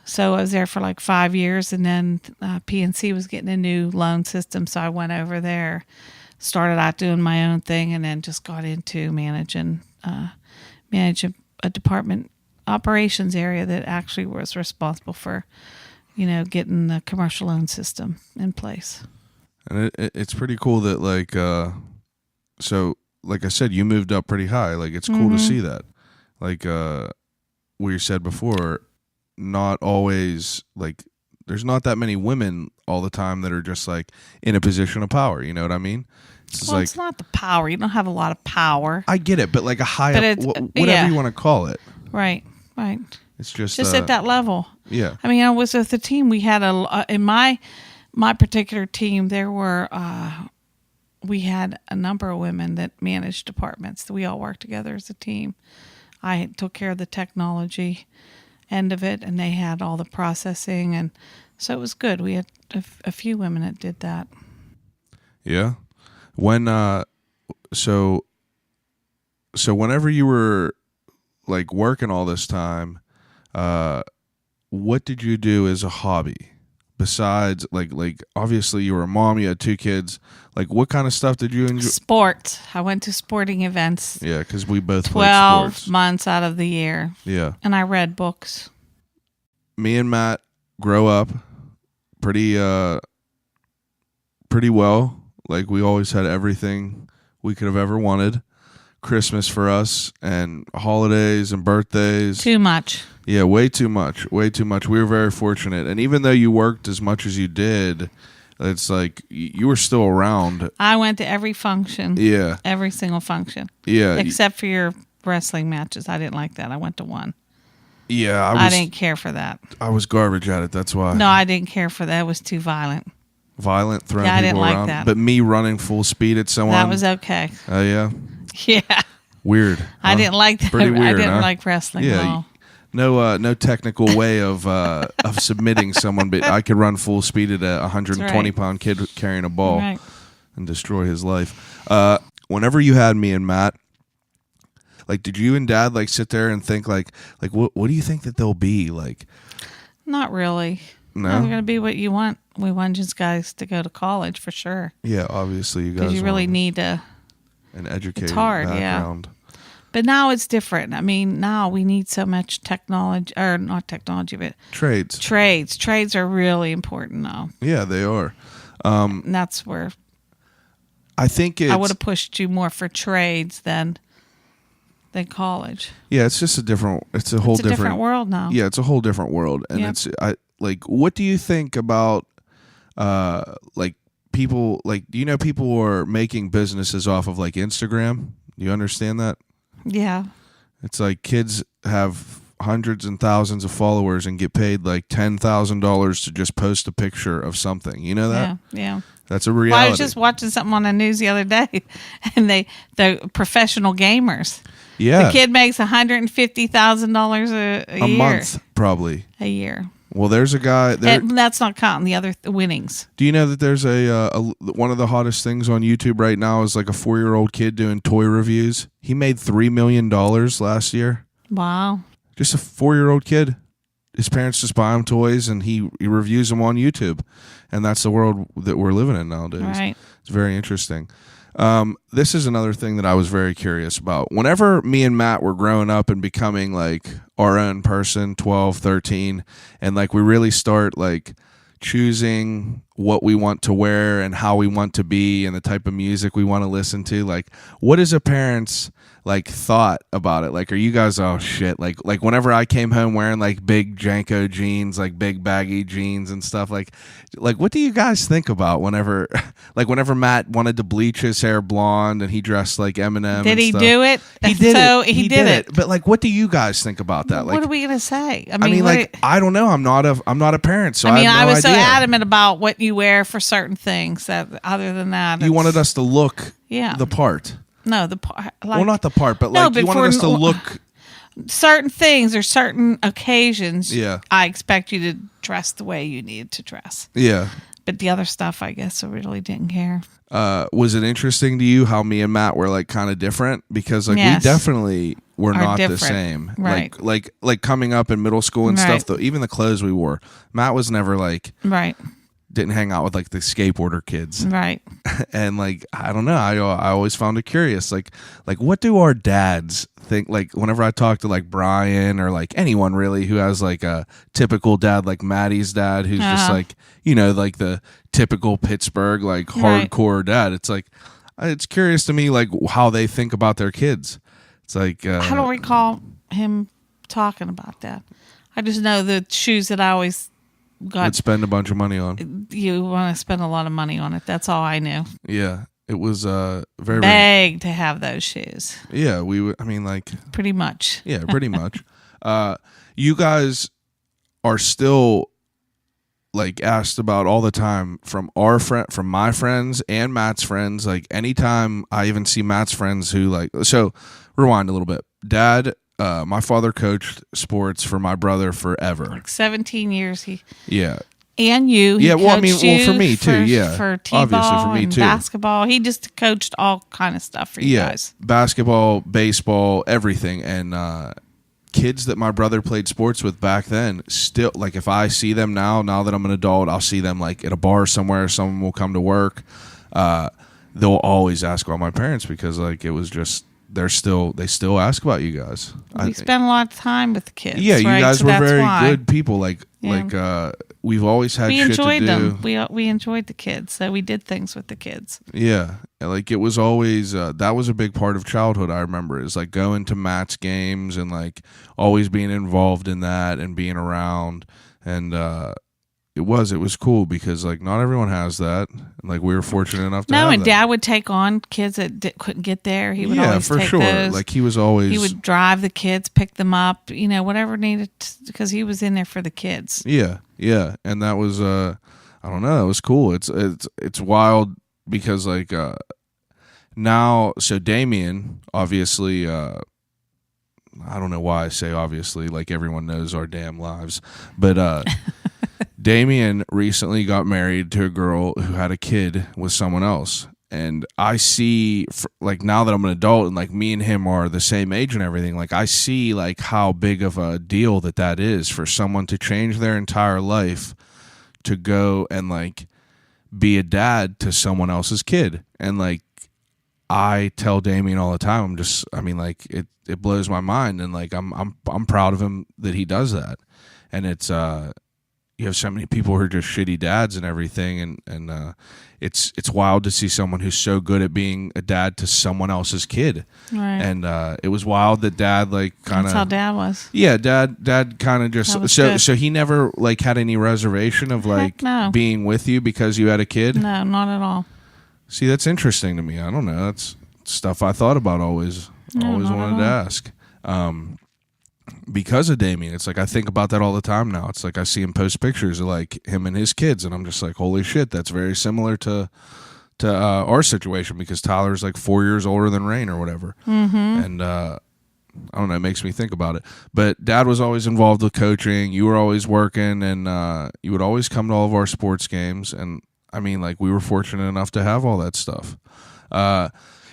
So I was there for like 5 years, and then PNC was getting a new loan system, so I went over there, started out doing my own thing, and then just got into managing a department operations area that actually was responsible for, you know, getting the commercial loan system in place. And it's pretty cool that like so like I said, you moved up pretty high. Like it's cool to see that. Like what you said before. Not always like there's not that many women all the time that are just like in a position of power, you know what I mean? It's not the power. You don't have a lot of power. I get it, but like a high up, whatever you want to call it. Right. It's just at that level. Yeah. I mean, I was with the team. We had in my particular team, there were we had a number of women that managed departments. We all worked together as a team. I took care of the technology end of it, and they had all the processing, and so it was good. We had a few women that did that. Yeah. When so whenever you were like working all this time, what did you do as a hobby besides like obviously you were a mom, you had 2 kids, like what kind of stuff did you enjoy? Sports. I went to sporting events. Yeah, because we both 12 played sports. months out of the year. Yeah. And I read books. me and Matt grow up pretty well. Like, we always had everything we could have ever wanted. Christmas for us and holidays and birthdays. Too much. Yeah, way too much. Way too much. We were very fortunate. And even though you worked as much as you did, it's like you were still around. I went to every function. Yeah. Every single function. Yeah. Except for your wrestling matches. I didn't like that. I went to one. Yeah. I didn't care for that. I was garbage at it. That's why. No, I didn't care for that. It was too violent. Throwing Yeah, I didn't people like around. that. But me running full speed at someone. That was okay. Oh, yeah? Yeah. Weird. I didn't like that. Pretty weird, I didn't huh? like wrestling at all. No technical way of submitting someone, but I could run full speed at a 120-pound kid carrying a ball and destroy his life. Whenever you had me and Matt, like, did you and Dad like sit there and think like what do you think that they'll be like? Not really. No, they're going to be what you want. We want you guys to go to college for sure. Yeah, obviously you guys. Because you really need an educated Yeah. background. But now it's different. I mean, now we need so much technology, or not technology, but trades. Trades are really important now. Yeah, they are. And that's where I think I would have pushed you more for trades than college. Yeah, it's just it's a whole different world now. Yeah, it's a whole different world. And what do you think about like people, like, do you know people are making businesses off of like Instagram? Do you understand that? Yeah. It's like kids have hundreds and thousands of followers and get paid like $10,000 to just post a picture of something. You know that? Yeah. That's a reality. Well, I was just watching something on the news the other day, and the professional gamers. Yeah. The kid makes $150,000 a year. Month, probably. A year. Well, there's a guy there. And that's not counting the other winnings. Do you know that there's a one of the hottest things on YouTube right now is like a 4-year-old kid doing toy reviews? He made $3 million last year. Wow. Just a 4-year-old kid. His parents just buy him toys and he reviews them on YouTube. And that's the world that we're living in nowadays. Right. It's very interesting. This is another thing that I was very curious about. Whenever me and Matt were growing up and becoming like our own person, 12, 13, and like we really start like choosing what we want to wear and how we want to be and the type of music we want to listen to, like what is a parent's like thought about it? Like, are you guys, oh shit, like whenever I came home wearing like big Janko jeans, like big baggy jeans and stuff, like what do you guys think about whenever Matt wanted to bleach his hair blonde and he dressed like Eminem? Did he stuff? do it? He did it. He did it. But like, what do you guys think about that? Like, what are we gonna say? I mean, I don't know. I'm not a parent, so I have no I was idea. so adamant about what you wear for certain things that other than that, You wanted us to look the part. No, the part. Well, not the part, but like you wanted us to look certain things or certain occasions. Yeah. I expect you to dress the way you needed to dress. Yeah. But the other stuff, I guess, I really didn't care. Was it interesting to you how me and Matt were like kind of different? Because like Yes. we definitely were not different. the same. Right. Like coming up in middle school and Right. stuff, though, even the clothes we wore. Matt was never like Right. didn't hang out with like the skateboarder kids. Right. And like I don't know, I always found it curious. Like what do our dads think? Like whenever I talk to like Brian or like anyone really who has like a typical dad, like Maddie's dad, who's just like, you know, like the typical Pittsburgh like hardcore dad. It's like it's curious to me like how they think about their kids. It's like I don't recall him talking about that. I just know the shoes that I always would spend a bunch of money on. You want to spend a lot of money on it. That's all I knew. Yeah, it was very big to have those shoes. Yeah, we would. I mean, like pretty much. Yeah, pretty much. You guys are still like asked about all the time from from my friends and Matt's friends. Like anytime I even see Matt's friends who like. So rewind a little bit. Dad. My father coached sports for my brother forever. Like 17 years. Yeah. And you. Yeah, well, I mean, well, for me too, yeah. For T-ball obviously for me and too. basketball. He just coached all kind of stuff for you guys. Basketball, baseball, everything. And kids that my brother played sports with back then, still, like if I see them now that I'm an adult, I'll see them like at a bar somewhere, someone will come to work. They'll always ask about my parents because like it was just they still ask about you guys. We spent a lot of time with the kids. Yeah, you right? guys So were that's very why. good people. We've always had We shit enjoyed to do. them. We enjoyed the kids, so we did things with the kids. Yeah, like it was always that was a big part of childhood. I remember is like going to Matt's games and like always being involved in that and being around, and it was cool because like not everyone has that. Like we were fortunate enough to have and that. Dad would take on kids that couldn't get there. He would always for take sure. those. Like he was always He would drive the kids, pick them up, whatever needed, because he was in there for the kids. Yeah, and that was I don't know, it was cool. It's wild because like now, so Damien obviously I don't know why I say obviously, like everyone knows our damn lives, but Damien recently got married to a girl who had a kid with someone else. And I see, like, now that I'm an adult and, like, me and him are the same age and everything, like, I see, like, how big of a deal that is for someone to change their entire life to go and, like, be a dad to someone else's kid. And, like, I tell Damien all the time, it blows my mind. And, like, I'm proud of him that he does that. And it's, you have so many people who are just shitty dads and everything, and it's wild to see someone who's so good at being a dad to someone else's kid. Right. And it was wild that Dad like kind of. That's how Dad was. Yeah, Dad kind of just so he never like had any reservation of like being with you because you had a kid. No, not at all. See, that's interesting to me. I don't know. That's stuff I thought about always wanted to ask. Because of Damien, it's like I think about that all the time now. It's like I see him post pictures of like him and his kids, and I'm just like, holy shit, that's very similar to our situation because Tyler's like 4 years older than Rain or whatever. Mm-hmm. And I don't know, it makes me think about it. But Dad was always involved with coaching. You were always working, and you would always come to all of our sports games. And I mean, like we were fortunate enough to have all that stuff.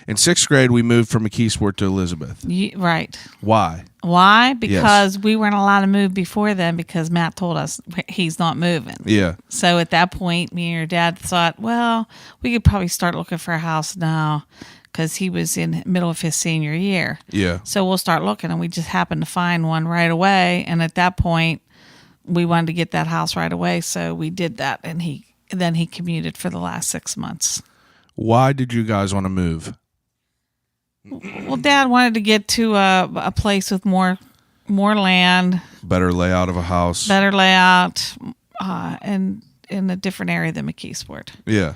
In sixth grade, we moved from McKeesport to Elizabeth. Right. Why? Why? Because we weren't allowed to move before then because Matt told us he's not moving. Yeah. So at that point, me and your dad thought, well, we could probably start looking for a house now because he was in the middle of his senior year. Yeah. So we'll start looking, and we just happened to find one right away. And at that point, we wanted to get that house right away, so we did that. And then he commuted for the last 6 months. Why did you guys want to move? Well, Dad wanted to get to a place with more land, Better layout of a house. better layout, and in a different area than McKeesport. Yeah.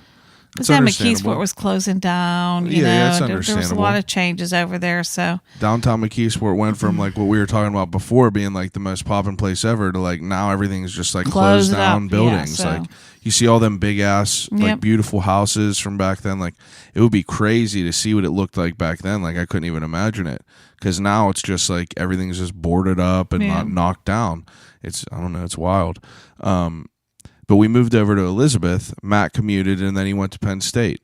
But then McKeesport was closing down. You know, that's there was a understandable. lot of changes over there. So Downtown McKeesport went from like what we were talking about before being like the most poppin' place ever to like now everything's just like closed down up. buildings. Yeah, so. Like you see all them big ass like beautiful houses from back then. Like it would be crazy to see what it looked like back then. Like I couldn't even imagine it because now it's just like everything's just boarded up and not knocked down. I don't know. It's wild. But we moved over to Elizabeth. Matt commuted, and then he went to Penn State.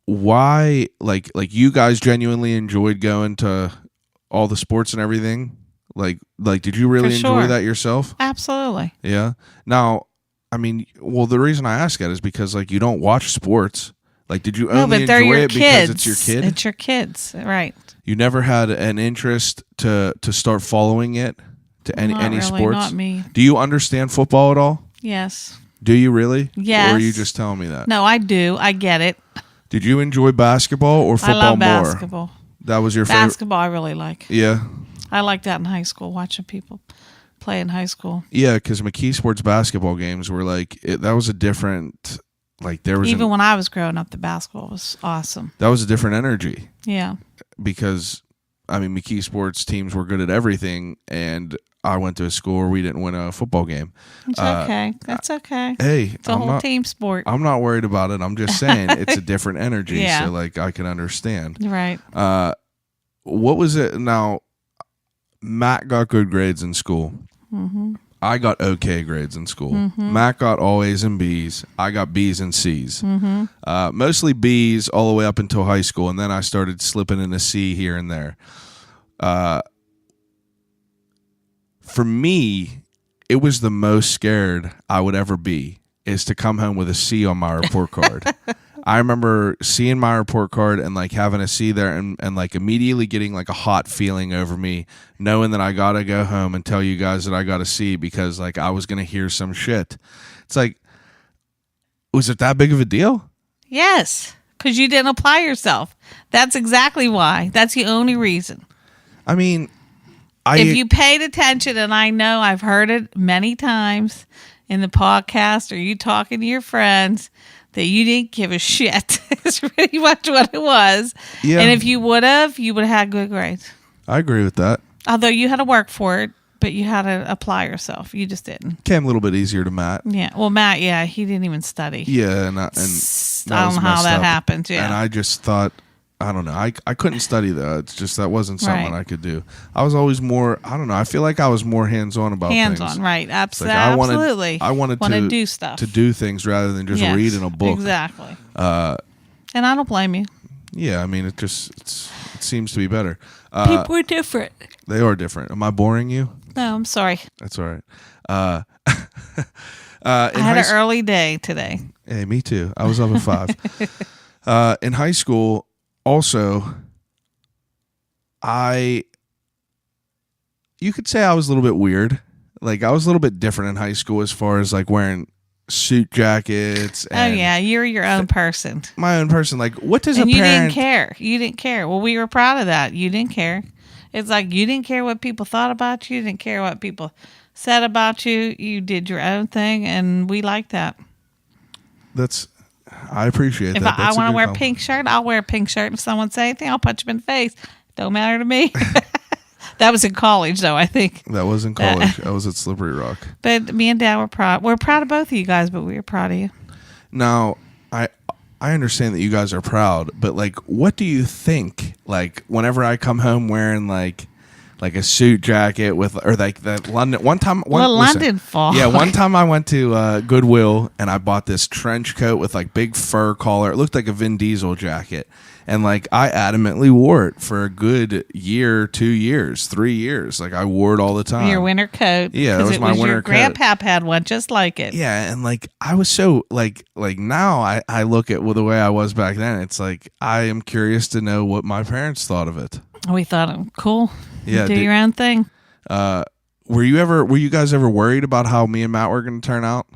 Why, like you guys genuinely enjoyed going to all the sports and everything? Like, did you really enjoy that yourself? Absolutely. Yeah. Now, I mean, well, the reason I ask that is because like you don't watch sports. Like, did you only enjoy it because it's your kid? It's your kids, right? You never had an interest to start following it. To any really, sports? Not me. Do you understand football at all? Yes. Do you really? Yes. Or are you just telling me that? No, I do. I get it. Did you enjoy basketball or football I love more? basketball. That was your favorite? Basketball I really like. Yeah. I liked that in high school, watching people play in high school. Yeah, because McKeesport's basketball games were like, that was a different, like there was even when I was growing up, the basketball was awesome. That was a different energy. Yeah. Because, I mean, McKeesport's teams were good at everything, and I went to a school where we didn't win a football game. It's okay. That's okay. Hey, it's a whole team sport. I'm not worried about it. I'm just saying it's a different energy. So, like, I can understand. Right. What was it? Now, Matt got good grades in school. Mm-hmm. I got okay grades in school. Mm-hmm. Matt got all A's and B's. I got B's and C's. Mm-hmm. Mostly B's all the way up until high school, and then I started slipping in a C here and there. For me, it was the most scared I would ever be is to come home with a C on my report card. I remember seeing my report card and like having a C there and like immediately getting like a hot feeling over me, knowing that I gotta go home and tell you guys that I got a C because like I was gonna hear some shit. It's like, was it that big of a deal? Yes, because you didn't apply yourself. That's exactly why. That's the only reason. I mean, if you paid attention, and I know I've heard it many times in the podcast or you talking to your friends, that you didn't give a shit. It's pretty much what it was. Yeah. And if you would have had good grades. I agree with that. Although you had to work for it, but you had to apply yourself. You just didn't. Came a little bit easier to Matt. Yeah. Well, Matt, he didn't even study. Yeah, and I don't know how that happened. Yeah. And I just thought, I don't know. I couldn't study though. It's just that wasn't something I could do. I was always more. I don't know. I feel like I was more hands-on about things. Hands-on, right? Absolutely. Like Absolutely. I wanted to do stuff, to do things rather than just read in a book. Exactly. And I don't blame you. Yeah, I mean, it seems to be better. People are different. They are different. Am I boring you? No, I'm sorry. That's all right. I had an early day today. Hey, me too. I was up at 5. In high school, also, you could say I was a little bit weird. Like, I was a little bit different in high school as far as like wearing suit jackets. And you're your own person. My own person. Like, what does and a parent... you didn't care. You didn't care. Well, we were proud of that. You didn't care. It's like you didn't care what people thought about you. You didn't care what people said about you. You did your own thing, and we like that. I appreciate that. If I want to wear a pink shirt, I'll wear a pink shirt. If someone say anything, I'll punch them in the face. Don't matter to me. That was in college, though, I think. That was in college. I was at Slippery Rock. But me and Dad were proud. We're proud of both of you guys, but we were proud of you. Now, I understand that you guys are proud, but like, what do you think? Like, whenever I come home wearing like a suit jacket or like that London London fall. Yeah, one time I went to Goodwill and I bought this trench coat with like big fur collar. It looked like a Vin Diesel jacket, and like I adamantly wore it for a good year, 2 years, 3 years. Like I wore it all the time. Your winter coat. Yeah, it was my winter your coat. Grandpap had one just like it. Yeah, and like I was so like now I look at the way I was back then. It's like I am curious to know what my parents thought of it. We thought, cool. Yeah, do your own thing. Were you guys ever worried about how me and Matt were going to turn out?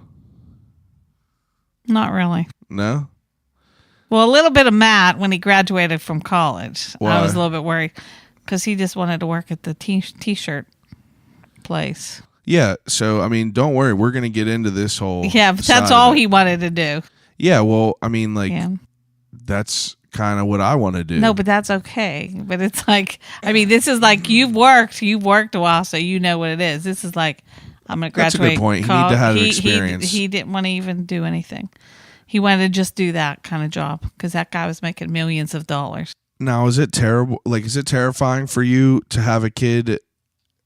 Not really. No? Well, a little bit of Matt when he graduated from college. Why? I was a little bit worried because he just wanted to work at the t-shirt place. Yeah, so I mean, don't worry, we're going to get into this whole but that's all he wanted to do. Yeah, well, I mean, like that's kind of what I want to do. No, but that's okay. But it's like, I mean, this is like you've worked a while, so you know what it is. This is like, I'm going to graduate. That's a good point. You need to have experience. He didn't want to even do anything. He wanted to just do that kind of job because that guy was making millions of dollars. Now, is it terrible? Like, is it terrifying for you to have a kid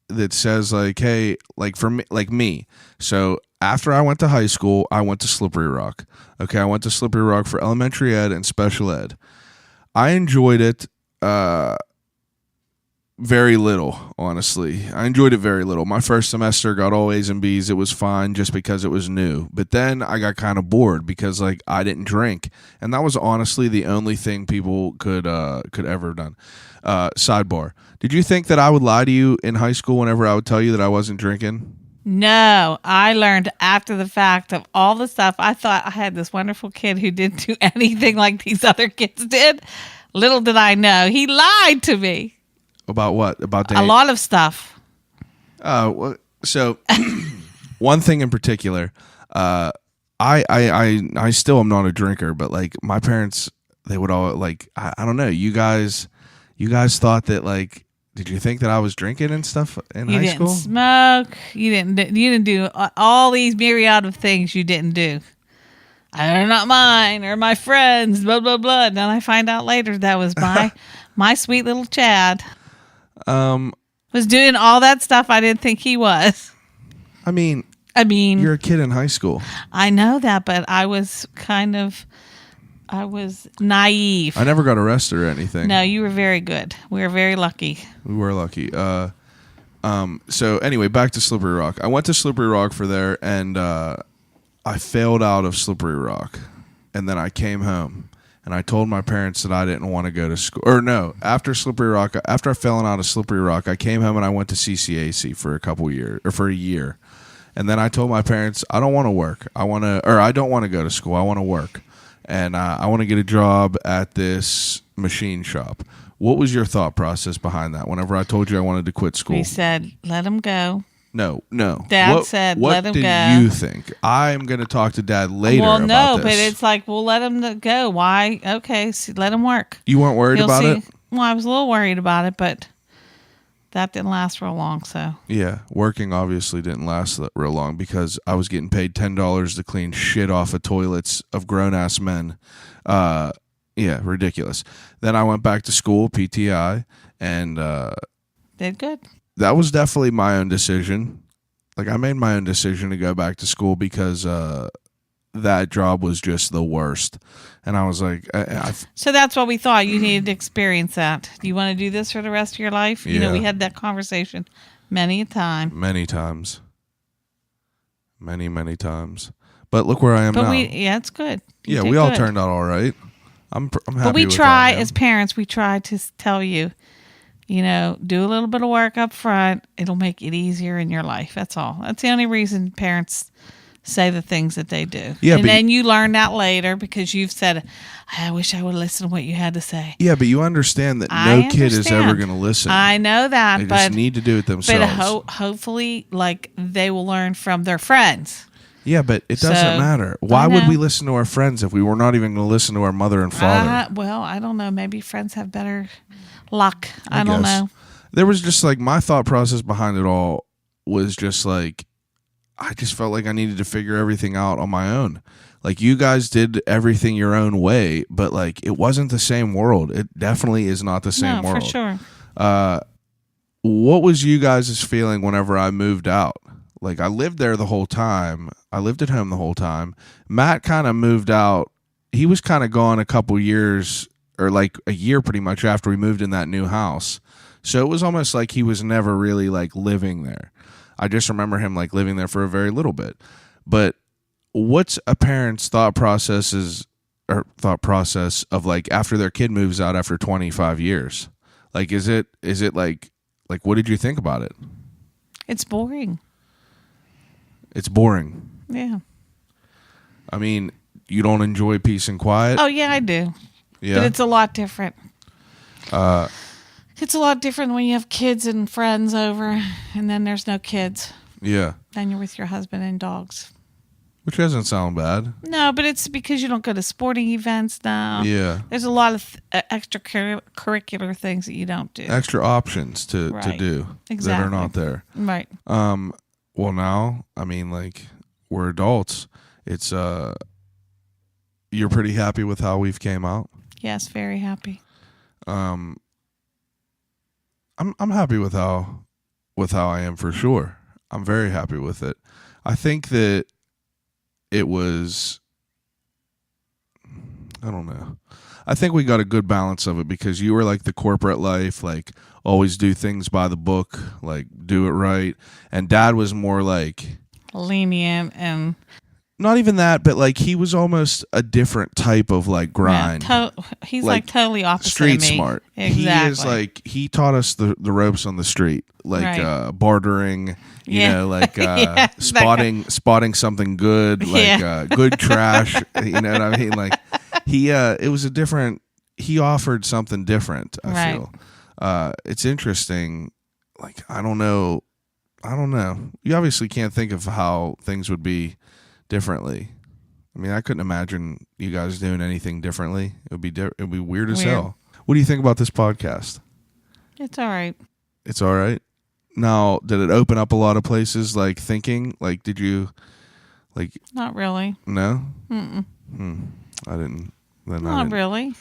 that says like, hey, like for me, like me. So after I went to high school, I went to Slippery Rock. Okay, I went to Slippery Rock for elementary ed and special ed. I enjoyed it very little, honestly. I enjoyed it very little. My first semester got all A's and B's. It was fine just because it was new. But then I got kind of bored because like I didn't drink. And that was honestly the only thing people could ever have done. Sidebar. Did you think that I would lie to you in high school whenever I would tell you that I wasn't drinking? No, I learned after the fact of all the stuff. I thought I had this wonderful kid who didn't do anything like these other kids did. Little did I know, he lied to me. About what? About a lot of stuff. So one thing in particular, I still am not a drinker, but like my parents, they would all like, I don't know, you guys thought that like, did you think that I was drinking and stuff in high school? You didn't smoke. You didn't do all these myriad of things you didn't do. They're not mine or my friends, blah, blah, blah. And then I find out later that was my sweet little Chad. Was doing all that stuff I didn't think he was. I mean, you're a kid in high school. I know that, but I was naive. I never got arrested or anything. No, you were very good. We were very lucky. We were lucky. So anyway, back to Slippery Rock. I went to Slippery Rock for there, and I failed out of Slippery Rock, and then I came home. and I told my parents that I didn't want to go to school. Or no, after Slippery Rock, after I fell out of Slippery Rock, I came home and I went to CCAC for a year. And then I told my parents, I don't want to work. I don't want to go to school. I want to work. And I want to get a job at this machine shop. What was your thought process behind that whenever I told you I wanted to quit school? We said, let him go. No. Dad said, let him go. What did you think? I'm going to talk to Dad later about this. Well, no, but it's like, we'll let him go. Why? Okay, so let him work. You weren't worried about it? Well, I was a little worried about it, but that didn't last real long, so. Yeah, working obviously didn't last real long because I was getting paid $10 to clean shit off of toilets of grown-ass men. Yeah, ridiculous. Then I went back to school, PTI, and did good. That was definitely my own decision. Like, I made my own decision to go back to school because that job was just the worst. And I was like... So that's what we thought. You needed to experience that. Do you want to do this for the rest of your life? Yeah. You know, we had that conversation many a time. Many times. Many times. But look where I am now. Yeah, it's good. Yeah, we all turned out all right. I'm happy But we with try, how I am. as parents, we try to tell you, you know, do a little bit of work up front. It'll make it easier in your life. That's all. That's the only reason parents say the things that they do. Yeah, and then you learn that later because you've said, I wish I would listen to what you had to say. Yeah, but you understand that no kid is ever going to listen. I know that. They but just need to do it themselves. But hopefully, like, they will learn from their friends. Yeah, but it doesn't matter. Why would we listen to our friends if we were not even going to listen to our mother and father? Well, I don't know. Maybe friends have better luck. I don't know. There was just like my thought process behind it all was just like I just felt like I needed to figure everything out on my own. Like you guys did everything your own way, but like it wasn't the same world. It definitely is not the same world. For sure. What was you guys' feeling whenever I moved out? Like I lived there the whole time. I lived at home the whole time. Matt kind of moved out. He was kind of gone a couple years or like a year pretty much after we moved in that new house. So it was almost like he was never really like living there. I just remember him like living there for a very little bit. But what's a parent's thought process of like after their kid moves out after 25 years? Like is it like what did you think about it? It's boring. It's boring. Yeah. I mean, you don't enjoy peace and quiet? Oh, yeah, I do. Yeah. But it's a lot different. It's a lot different when you have kids and friends over and then there's no kids. Yeah. Then you're with your husband and dogs. Which doesn't sound bad. No, but it's because you don't go to sporting events now. Yeah. There's a lot of extracurricular things that you don't do. Extra options to do that are not there. Right. Well, now, I mean, like, we're adults. It's, you're pretty happy with how we've came out? Yes, very happy. I'm happy with how I am for sure. I'm very happy with it. I think that it was, I don't know. I think we got a good balance of it because you were like the corporate life, like always do things by the book, like do it right. And Dad was more like lenient and not even that, but like he was almost a different type of like grind. Yeah, he's like totally opposite street of me. Smart. Exactly. He is like he taught us the ropes on the street, like bartering. You know, like spotting something good, like good trash. You know what I mean? Like it was a different. He offered something different. I feel. It's interesting. Like I don't know. You obviously can't think of how things would be differently. I mean, I couldn't imagine you guys doing anything differently. It would be it'd be weird as hell. What do you think about this podcast? It's all right. It's all right. Now, did it open up a lot of places, like thinking? Like, did you, like... Not really. No? Mm-mm. I didn't. Not really.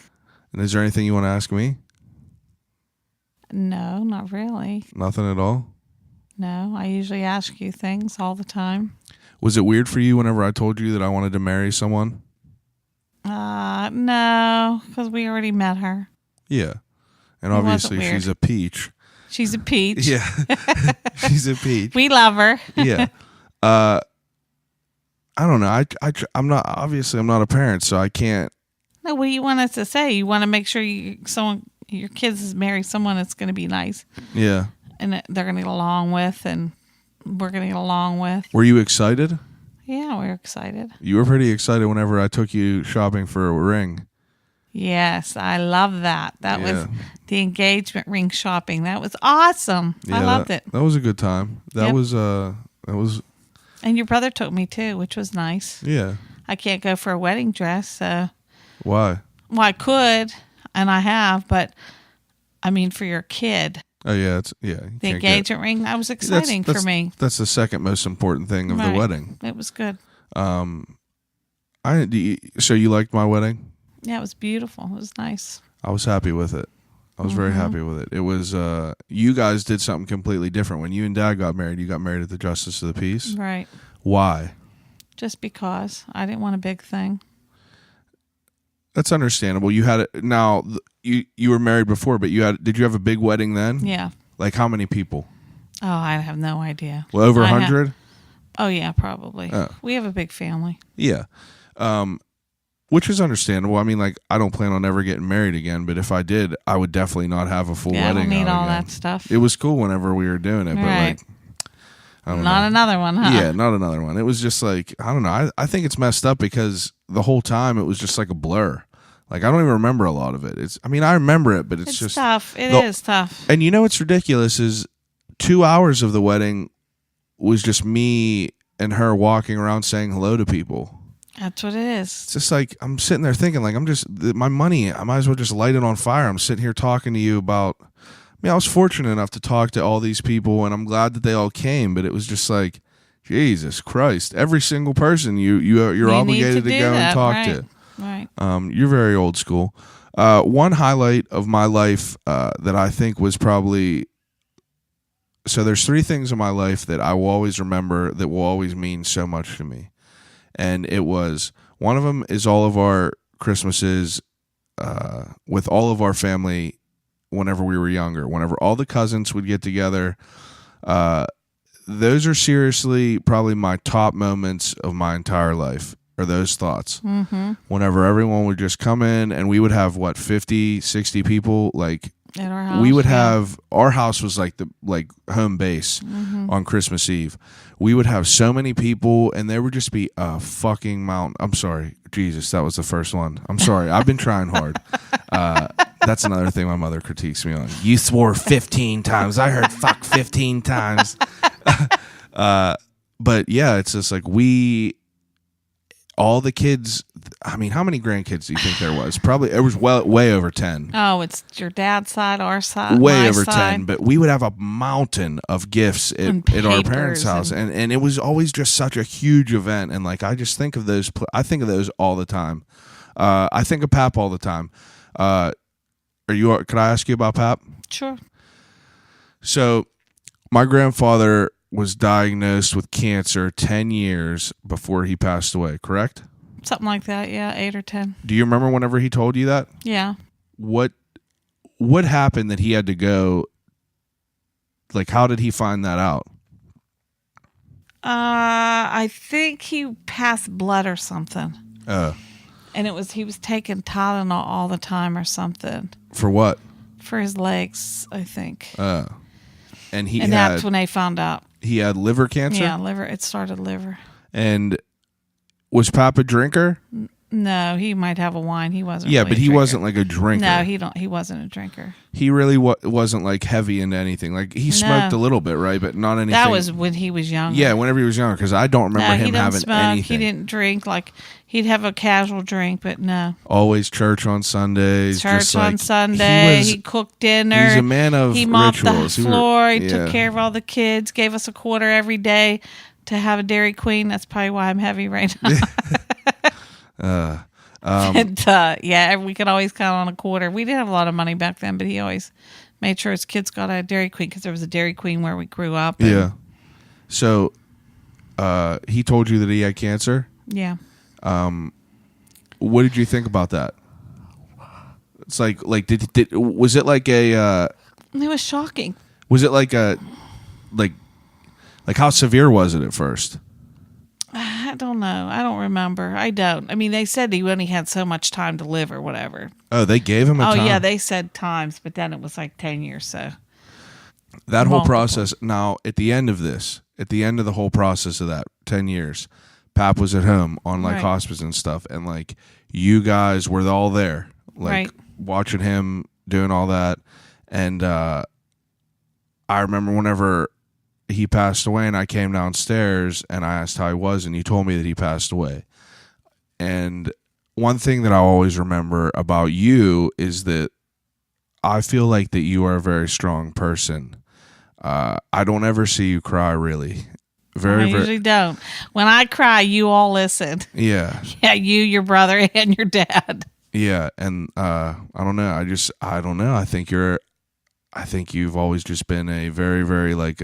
And is there anything you want to ask me? No, not really. Nothing at all? No, I usually ask you things all the time. Was it weird for you whenever I told you that I wanted to marry someone? No, because we already met her. Yeah. And obviously she's a peach. She's a peach. Yeah. She's a peach. We love her. Yeah. I don't know. I'm not a parent, so I can't. No, what do you want us to say? You want to make sure your kids marry someone that's going to be nice. Yeah. And that they're going to get along with, and we're going to get along with. Were you excited? Yeah, we were excited. You were pretty excited whenever I took you shopping for a ring. Yes, I love that. That Yeah. was the engagement ring shopping. That was awesome. I loved it. That was a good time. That was And your brother took me too, which was nice. yeah. I can't go for a wedding dress, so Why? well, I could, and I have, but I mean for your kid. Oh yeah, you The can't engagement ring, that was exciting for me. That's the second most important thing of the wedding. It was good. So you liked my wedding? Yeah, it was beautiful. It was nice. I was happy with it. I was very happy with it. It was you guys did something completely different. When you and Dad got married, you got married at the Justice of the Peace. Right. Why? Just because I didn't want a big thing. That's understandable. You had it now. You were married before, but did you have a big wedding then? Yeah. Like how many people? Oh, I have no idea. Well, over 100? Oh, yeah, probably. Oh. We have a big family. Yeah. Which is understandable. I mean, like, I don't plan on ever getting married again, but if I did, I would definitely not have a full I wedding. don't need all again. that stuff. It was cool whenever we were doing it, but Right. like, I don't Not know. another one, huh? Yeah, not another one. It was just like, I don't know. I think it's messed up because the whole time it was just like a blur. Like, I don't even remember a lot of it. I mean, I remember it, but it's just tough. It is tough. And you know what's ridiculous is 2 hours of the wedding was just me and her walking around saying hello to people. That's what it is. It's just like I'm sitting there thinking, like, my money, I might as well just light it on fire. I'm sitting here talking to you about. I mean, I was fortunate enough to talk to all these people, and I'm glad that they all came. But it was just like, Jesus Christ! Every single person you're obligated to go and talk to. Right. You're very old school. One highlight of my life that I think was probably. So there's 3 things in my life that I will always remember that will always mean so much to me. And it was, one of them is all of our Christmases with all of our family whenever we were younger, whenever all the cousins would get together. Those are seriously probably my top moments of my entire life, are those thoughts. Mm-hmm. Whenever everyone would just come in and we would have, 50, 60 people, like, At our house, we would have, our house was like the home base on Christmas Eve. We would have so many people, and there would just be a fucking mountain. I'm sorry, Jesus, that was the first one. I'm sorry, I've been trying hard. That's another thing my mother critiques me on. You swore 15 times. I heard fuck 15 times. But yeah, it's just like all the kids. I mean, how many grandkids do you think there was? Probably it was way over 10. Oh, it's your dad's side, our side, Way my over side. 10. But we would have a mountain of gifts at our parents' house, and it was always just such a huge event. And like I just think of those. I think of those all the time. I think of Pap all the time. Could I ask you about Pap? Sure. So, my grandfather was diagnosed with cancer 10 years before he passed away, correct? Something like that, yeah, 8 or 10. Do you remember whenever he told you that? Yeah. What happened that he had to go? Like, how did he find that out? I think he passed blood or something. And he was taking Tylenol all the time or something. For what? For his legs, I think. And that's when they found out. He had liver cancer? Yeah, liver. It started liver. And was Pap a drinker? No, he might have a wine. He wasn't. Yeah, really but he wasn't like a drinker. No, he wasn't a drinker. He really wasn't like heavy into anything. Like he smoked a little bit, right? But not anything. That was when he was younger. Yeah, whenever he was younger, because I don't remember him having smoke. anything. He didn't drink. Like he'd have a casual drink, but no. Always church on Sundays. Church on Sunday. He cooked dinner. He's a man of He mopped rituals. the floor. He took care of all the kids. Gave us a quarter every day to have a Dairy Queen. That's probably why I'm heavy right now. And we could always count on a quarter. We didn't have a lot of money back then, but he always made sure his kids got a Dairy Queen because there was a Dairy Queen where we grew up. Yeah. So he told you that he had cancer? Yeah. What did you think about that? It's like was it like a it was shocking. Was it like a like how severe was it at first? I don't know. I don't remember. I don't. I mean, they said he only had so much time to live or whatever. Oh, they gave him a time? Oh, yeah, they said times, but then it was like 10 years, so. That whole Multiple. process, now, at the end of the whole process of that, 10 years, Pap was at home on, like, Right. hospice and stuff, and, like, you guys were all there, like, Right. watching him doing all that, and I remember whenever he passed away and I came downstairs and I asked how he was, and you told me that he passed away. And one thing that I always remember about you is that I feel like that you are a very strong person. I don't ever see you cry, really. I usually don't. When I cry, you all listen. Yeah. Yeah, you, your brother, and your dad. Yeah, and I don't know. I don't know. I think you've always just been a very, very, like,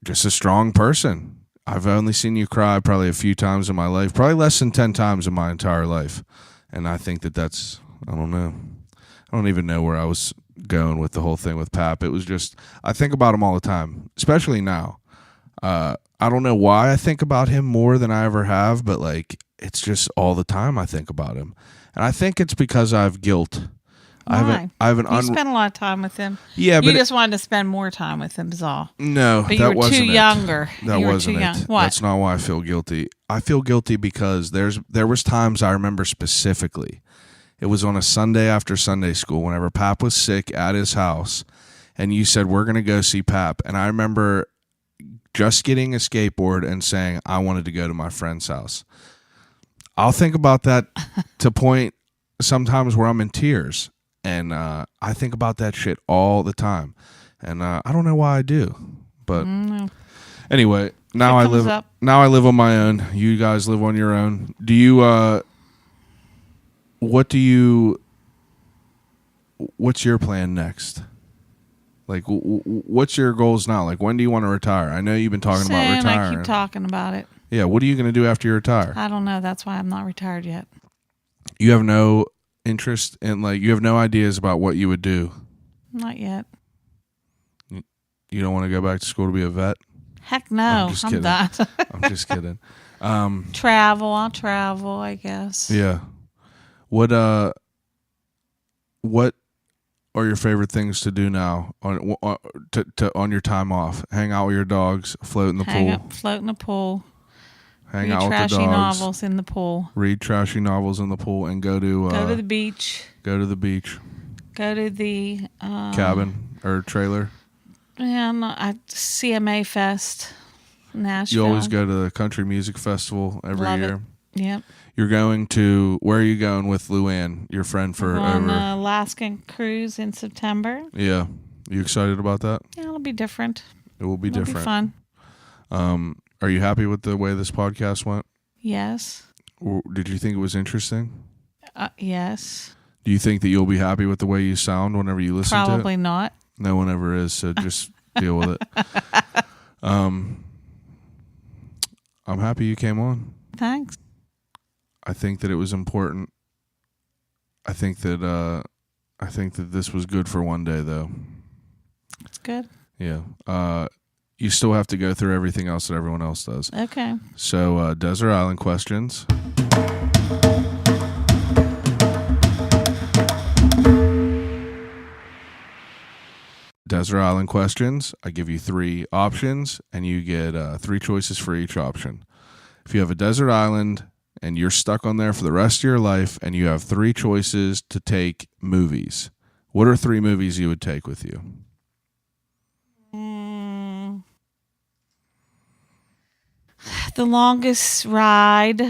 just a strong person. I've only seen you cry probably a few times in my life, probably less than 10 times in my entire life. And I think that's, I don't know. I don't even know where I was going with the whole thing with Pap. It was just, I think about him all the time, especially now. I don't know why I think about him more than I ever have, but, like, it's just all the time I think about him. And I think it's because I have guilt. Why? I have an You spent a lot of time with him. Yeah, you but just wanted to spend more time with him, is all. No, But that you were wasn't too it. younger. That You were wasn't too it. young. What? That's not why I feel guilty. I feel guilty because there was times I remember specifically. It was on a Sunday after Sunday school whenever Pap was sick at his house, and you said, we're going to go see Pap. And I remember just getting a skateboard and saying I wanted to go to my friend's house. I'll think about that to point sometimes where I'm in tears. And I think about that shit all the time. And I don't know why I do. But anyway, now I live on my own. You guys live on your own. Do you what's your plan next? Like, what's your goals now? Like, when do you want to retire? I know you've been talking about Soon, retiring. I keep talking about it. Yeah, what are you going to do after you retire? I don't know. That's why I'm not retired yet. You have no interest in, like, you have no ideas about what you would do? Not yet. You don't want to go back to school to be a vet? Heck no. just I'm kidding. done. I'm just kidding. Travel. I'll travel, I guess. Yeah. What are your favorite things to do now on your time off? Hang out with your dogs, float in the pool. Float in the pool. Hang Read out with the dogs. trashy novels in the pool. Read trashy novels in the pool and go to the beach. Go to the beach. Go to the cabin or trailer. Yeah, CMA Fest, Nashville. You always go to the country music festival every Love year. It. Yep. You're going to, where are you going with Luann, your friend, for on over? an Alaskan cruise in September. Yeah. You excited about that? Yeah, it'll be different. It will be different. It'll be fun. Are you happy with the way this podcast went? Yes. Or did you think it was interesting? Yes. Do you think that you'll be happy with the way you sound whenever you listen to it? Probably not. No one ever is, so just deal with it. I'm happy you came on. Thanks. I think that it was important. I think that this was good for one day, though. It's good. Yeah. You still have to go through everything else that everyone else does. Okay. So, Desert Island questions. Desert Island questions. I give you 3 options, and you get 3 choices for each option. If you have a desert island and you're stuck on there for the rest of your life, and you have 3 choices to take movies, what are 3 movies you would take with you? The Longest Ride.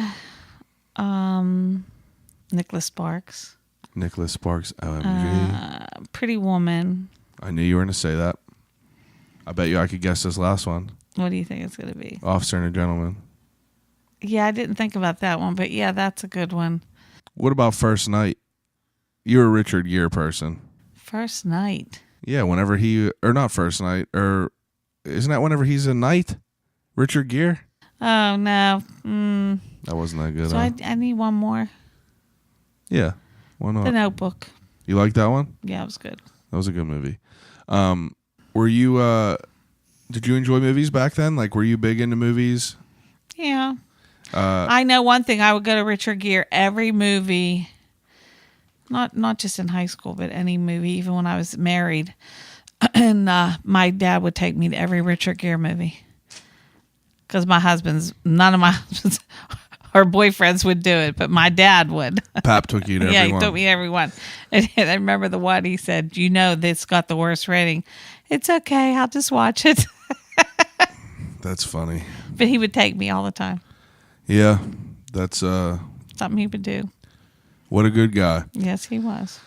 Nicholas Sparks. Nicholas Sparks, OMG. Pretty Woman. I knew you were going to say that. I bet you I could guess this last one. What do you think it's going to be? Officer and a Gentleman. Yeah, I didn't think about that one, but yeah, that's a good one. What about First Night? You're a Richard Gere person. First Night. Yeah, whenever or not First Night, or isn't that whenever he's a knight? Richard Gere? Oh, no. That wasn't that good. So I need one more. Yeah, why not? The Notebook. You like that one? Yeah, it was good. That was a good movie. Were you, did you enjoy movies back then? Like, were you big into movies? Yeah. I know one thing. I would go to Richard Gere every movie. Not just in high school, but any movie, even when I was married. And my dad would take me to every Richard Gere movie. Because none of my husbands or boyfriends would do it, but my dad would. Pap took you to everyone. Yeah, he took me to everyone. And I remember the one he said, "You know this got the worst rating." It's okay, I'll just watch it. That's funny. But he would take me all the time. Yeah, that's something he would do. What a good guy. Yes, he was.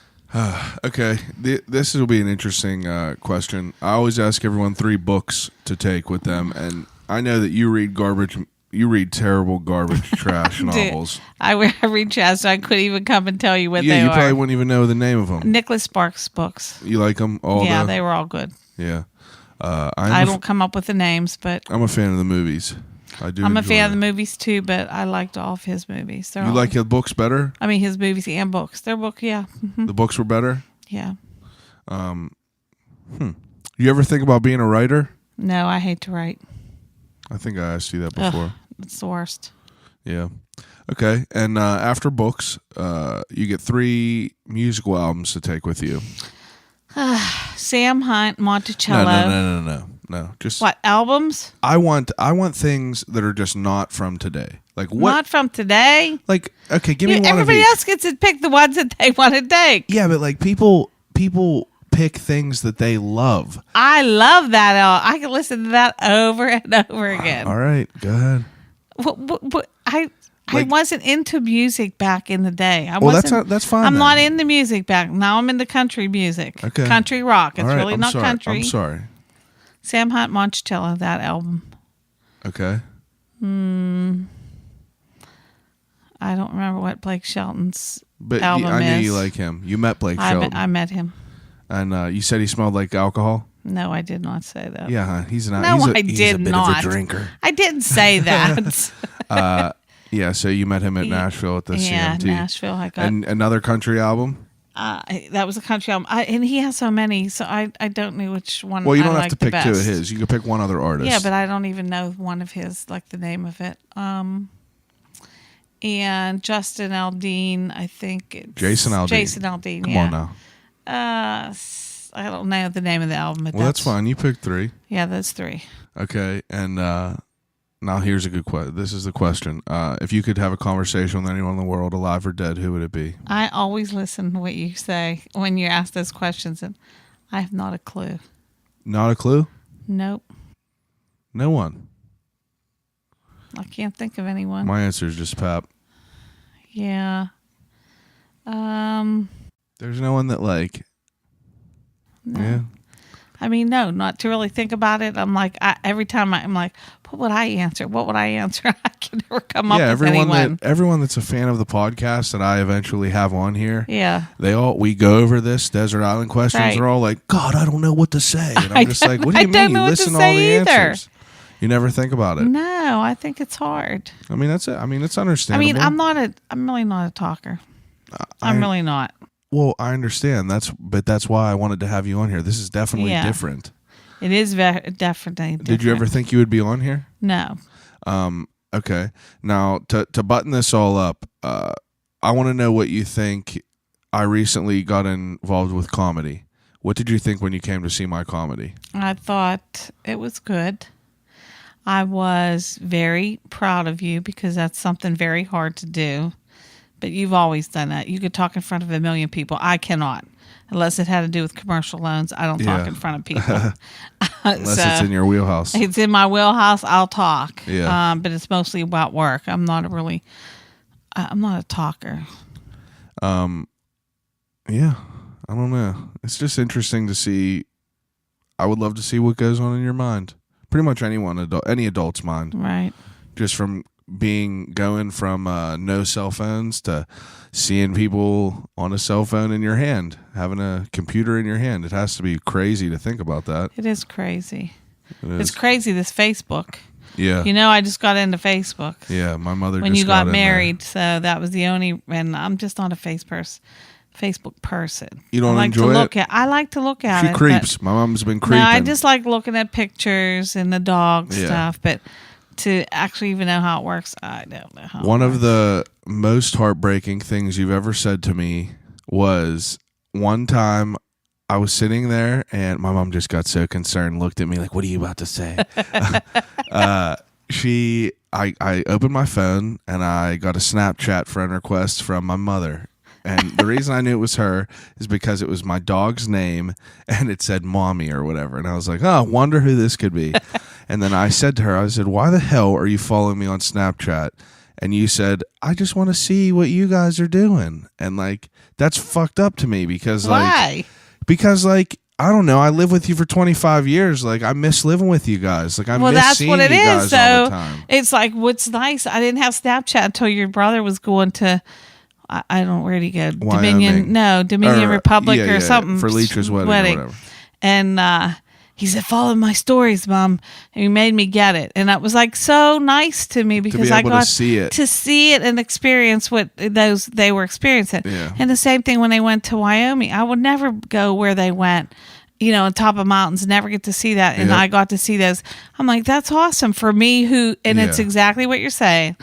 Okay, this will be an interesting question. I always ask everyone 3 books to take with them, and I know that you read garbage. You read terrible garbage trash novels. I read trash, so I couldn't even come and tell you what they are. Yeah, you probably wouldn't even know the name of them. Nicholas Sparks books. You like them? Yeah, they were all good. Yeah. I don't come up with the names, but I'm a fan of the movies. I'm a fan of the movies too, but I liked all of his movies. You like his books better? I mean, his movies and books. Their book, yeah. Mm-hmm. The books were better? Yeah. You ever think about being a writer? No, I hate to write. I think I asked you that before. Ugh, it's the worst. Yeah. Okay. And after books, you get 3 musical albums to take with you. Sam Hunt, Monticello. No. Just what albums? I want things that are just not from today. Like what? Not from today. Like okay, give me one. Everybody else gets to pick the ones that they want to take. Yeah, but like people pick things that they love. I love that. I can listen to that over and over again. All right, go ahead. I wasn't into music back in the day. That's fine. I'm not into music back now. I'm into country music. Okay. Country rock. It's right, really not sorry. country. I'm sorry. Sam Hunt, Monticello, that album. Okay. I don't remember what Blake Shelton's album is. I knew you like him. You met Blake Shelton. I met him. And you said he smelled like alcohol? No, I did not say that. Yeah, he's a bit of a drinker. I didn't say that. Yeah, so you met him at Nashville at the CMT. Yeah, Nashville. And another country album? That was a country album. And he has so many, so I don't know which one. Well, you don't I have to like pick 2 of his. You can pick one other artist. Yeah, but I don't even know one of his, like the name of it. And Justin Aldean, I think it's Jason Aldean. Jason Aldean. Come on now. I don't know the name of the album. But that's fine. You picked 3. Yeah, that's 3. Okay, and now here's a good question. This is the question. If you could have a conversation with anyone in the world, alive or dead, who would it be? I always listen to what you say when you ask those questions, and I have not a clue. Not a clue? Nope. No one? I can't think of anyone. My answer is just Pap. Yeah. There's no one that no. Yeah. I mean, no, not to really think about it. I'm like, every time I'm like, what would I answer? What would I answer? I can never come up with anyone. Everyone that's a fan of the podcast that I eventually have on here. Yeah. We go over this Desert Island questions. Right. They're all like, God, I don't know what to say. And I'm just like, what do you mean? You listen to all the either. answers. You never think about it. No, I think it's hard. I mean, that's it. I mean, it's understandable. I mean, I'm really not a talker. I'm really not. Well, I understand. But that's why I wanted to have you on here. This is definitely different. It is definitely different. Did you ever think you would be on here? No. Okay. Now, to button this all up, I want to know what you think. I recently got involved with comedy. What did you think when you came to see my comedy? I thought it was good. I was very proud of you because that's something very hard to do. But you've always done that. You could talk in front of 1 million people. I cannot. Unless it had to do with commercial loans, I don't talk in front of people. Unless it's in your wheelhouse. It's in my wheelhouse, I'll talk. Yeah. But it's mostly about work. I'm not a talker. Yeah. I don't know. It's just interesting to see. I would love to see what goes on in your mind. Pretty much any adult's mind. Right. Just from going from no cell phones to seeing people on a cell phone in your hand, having a computer in your hand. It has to be crazy to think about that. It is crazy. It's crazy, this Facebook. Yeah. I just got into Facebook. Yeah, my mother when just you got in married, there. So that was the only, and I'm just not a Facebook person. You don't I like enjoy to look it? At, I like to look at it. She creeps. My mom's been creeping. No, I just like looking at pictures and the dog stuff, but to actually even know how it works. I don't know how. One of the most heartbreaking things you've ever said to me was one time I was sitting there and my mom just got so concerned, looked at me like, "What are you about to say?" I opened my phone and I got a Snapchat friend request from my mother. And the reason I knew it was her is because it was my dog's name and it said mommy or whatever. And I was like, oh, wonder who this could be. And then I said to her, I said, why the hell are you following me on Snapchat? And you said, I just want to see what you guys are doing. And like, that's fucked up to me because Why? Because I don't know. I live with you for 25 years. Like, I miss living with you guys. Like, I miss seeing you guys all the time. It's like, what's nice, I didn't have Snapchat until your brother was going to, I don't know, where'd he go? Wyoming. Dominion Republic or something. For Leach's wedding. Or whatever. And he said, follow my stories, Mom. And he made me get it. And it was like so nice to me because I got to see it and experience what they were experiencing. Yeah. And the same thing when they went to Wyoming. I would never go where they went, on top of mountains, never get to see that. And I got to see those. I'm like, that's awesome for me it's exactly what you're saying.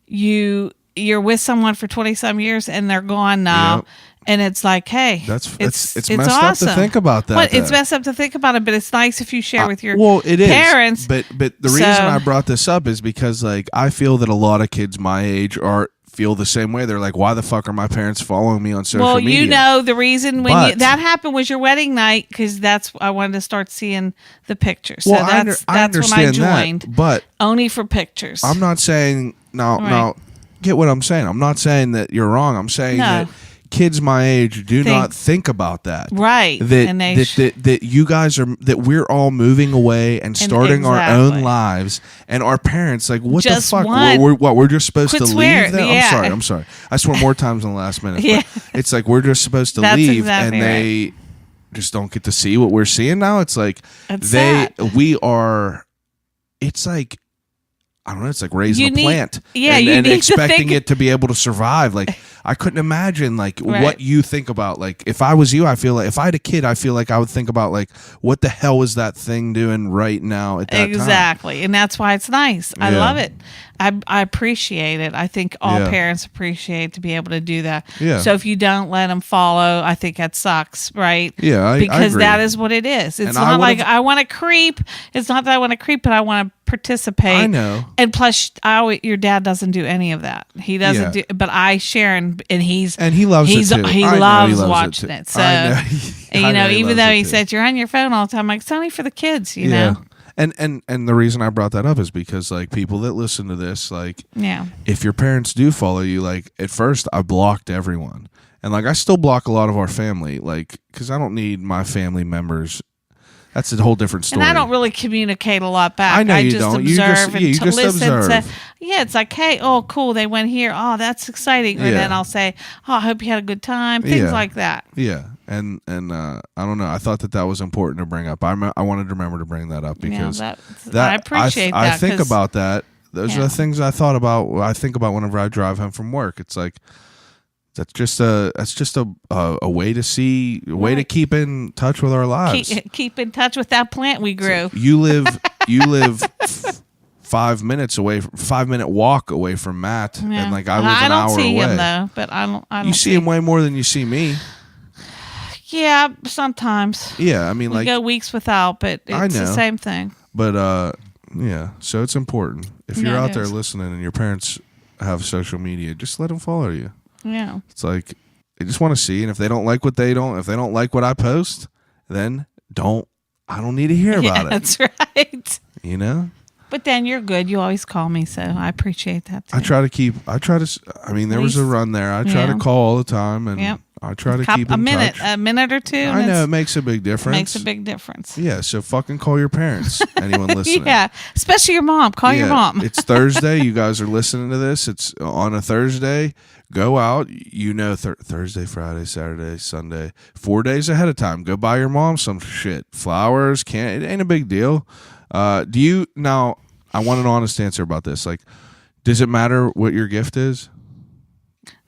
You're with someone for 20-some years and they're gone now. Yep. And it's like, hey, it's messed awesome. Up to think about that. Well, it's messed up to think about it, but it's nice if you share with your it parents. Is. But the reason I brought this up is because I feel that a lot of kids my age feel the same way. They're like, why the fuck are my parents following me on social media? Well, the reason that happened was your wedding night because I wanted to start seeing the pictures. So that's when I joined. But only for pictures. I'm not saying no. Get what I'm saying? I'm not saying that you're wrong. I'm saying that kids my age do not think about that. Right. That you guys that we're all moving away and starting our own lives, and our parents what the fuck? We're just supposed to leave them? Yeah. I'm sorry. I swore more times in the last minute. Yeah. It's like we're just supposed to leave and they just don't get to see what we're seeing now. It's like it's like I don't know. It's like raising a plant, and expecting it to be able to survive. Like I couldn't imagine what you think about. Like if I was you, I feel like if I had a kid, I feel like I would think about what the hell is that thing doing right now at that time? Exactly, and that's why it's nice. I love it. I appreciate it. I think all parents appreciate to be able to do that. Yeah. So if you don't let them follow, I think that sucks, right? Yeah, because I that is what it is. It's not like I want to creep. It's not that I want to creep, but I want to participate. I know. And plus, your dad doesn't do any of that. He doesn't do. But I share, and he loves it too. He loves watching it. So even though he said you're on your phone all the time, it's only for the kids. You know. And the reason I brought that up is because people that listen to this, if your parents do follow you, at first I blocked everyone, and I still block a lot of our family, because I don't need my family members. That's a whole different story. And I don't really communicate a lot back. I know I you just don't. Observe you just listen. Observe. It's like, hey, oh, cool, they went here. Oh, that's exciting. And then I'll say, oh, I hope you had a good time. Things like that. Yeah, and I don't know. I thought that was important to bring up. I wanted to remember to bring that up because I appreciate that. I think about that. Those are the things I thought about. I think about whenever I drive home from work. It's like. That's just a way to see to keep in touch with our lives. Keep in touch with that plant we grew. So you live 5 minutes away, 5-minute walk away from Matt, and I live an hour away. I don't see him though, but I don't. You see him way more than you see me. Yeah, sometimes. Yeah, I mean, we go weeks without, but it's the same thing. But so it's important if you're out there listening and your parents have social media, just let them follow you. Yeah. It's like they just want to see, and if they don't like what I post, then I don't need to hear about it. That's right. You know? But then you're good. You always call me, so I appreciate that too. I mean, there was a run there. I try to call all the time, and I try to keep in touch. A minute or two. I know, it makes a big difference. Yeah, so fucking call your parents, anyone listening. Yeah, especially your mom. Call your mom. It's Thursday. You guys are listening to this. It's on a Thursday. Go out, Thursday, Friday, Saturday, Sunday, 4 days ahead of time. Go buy your mom some shit. Flowers, it ain't a big deal. I want an honest answer about this. Does it matter what your gift is?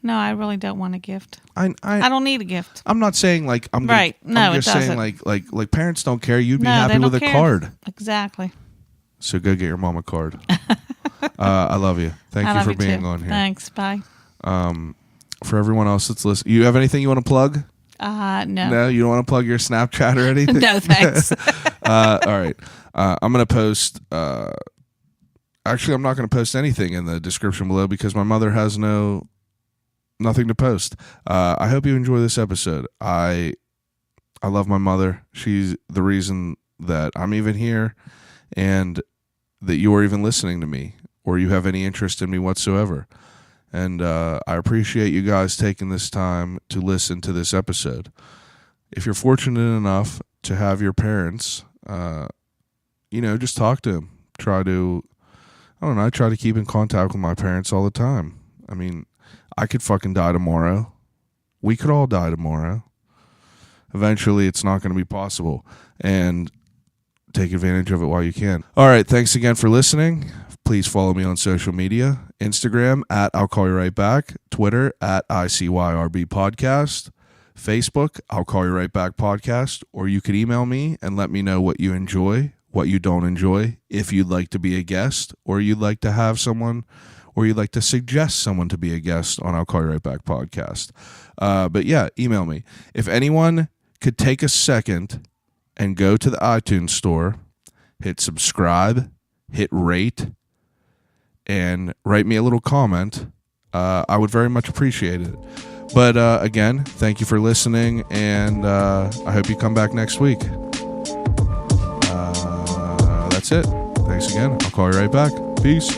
No, I really don't want a gift. I don't need a gift. I'm not saying I'm right. No, I'm just it doesn't. saying like parents don't care. You'd be happy with a card. Exactly. So go get your mom a card. I love you. Thank you for being on here. Thanks. Bye. For everyone else that's listening, you have anything you want to plug? No. No, you don't want to plug your Snapchat or anything? No, thanks. All right. I'm going to post... actually, I'm not going to post anything in the description below because my mother has nothing to post. I hope you enjoy this episode. I love my mother. She's the reason that I'm even here and that you are even listening to me or you have any interest in me whatsoever. And I appreciate you guys taking this time to listen to this episode. If you're fortunate enough to have your parents, just talk to them. Try to keep in contact with my parents all the time. I mean, I could fucking die tomorrow. We could all die tomorrow. Eventually, it's not going to be possible. And take advantage of it while you can. All right, thanks again for listening. Please follow me on social media. Instagram at I'll Call You Right Back. Twitter at ICYRB Podcast. Facebook, I'll Call You Right Back Podcast. Or you could email me and let me know what you enjoy, what you don't enjoy, if you'd like to be a guest, or you'd like to have someone, or you'd like to suggest someone to be a guest on I'll Call You Right Back Podcast. But yeah, email me. If anyone could take a second and go to the iTunes store, hit subscribe, hit rate, and write me a little comment, I would very much appreciate it. But again, thank you for listening, and I hope you come back next week. That's it. Thanks again. I'll call you right back. Peace.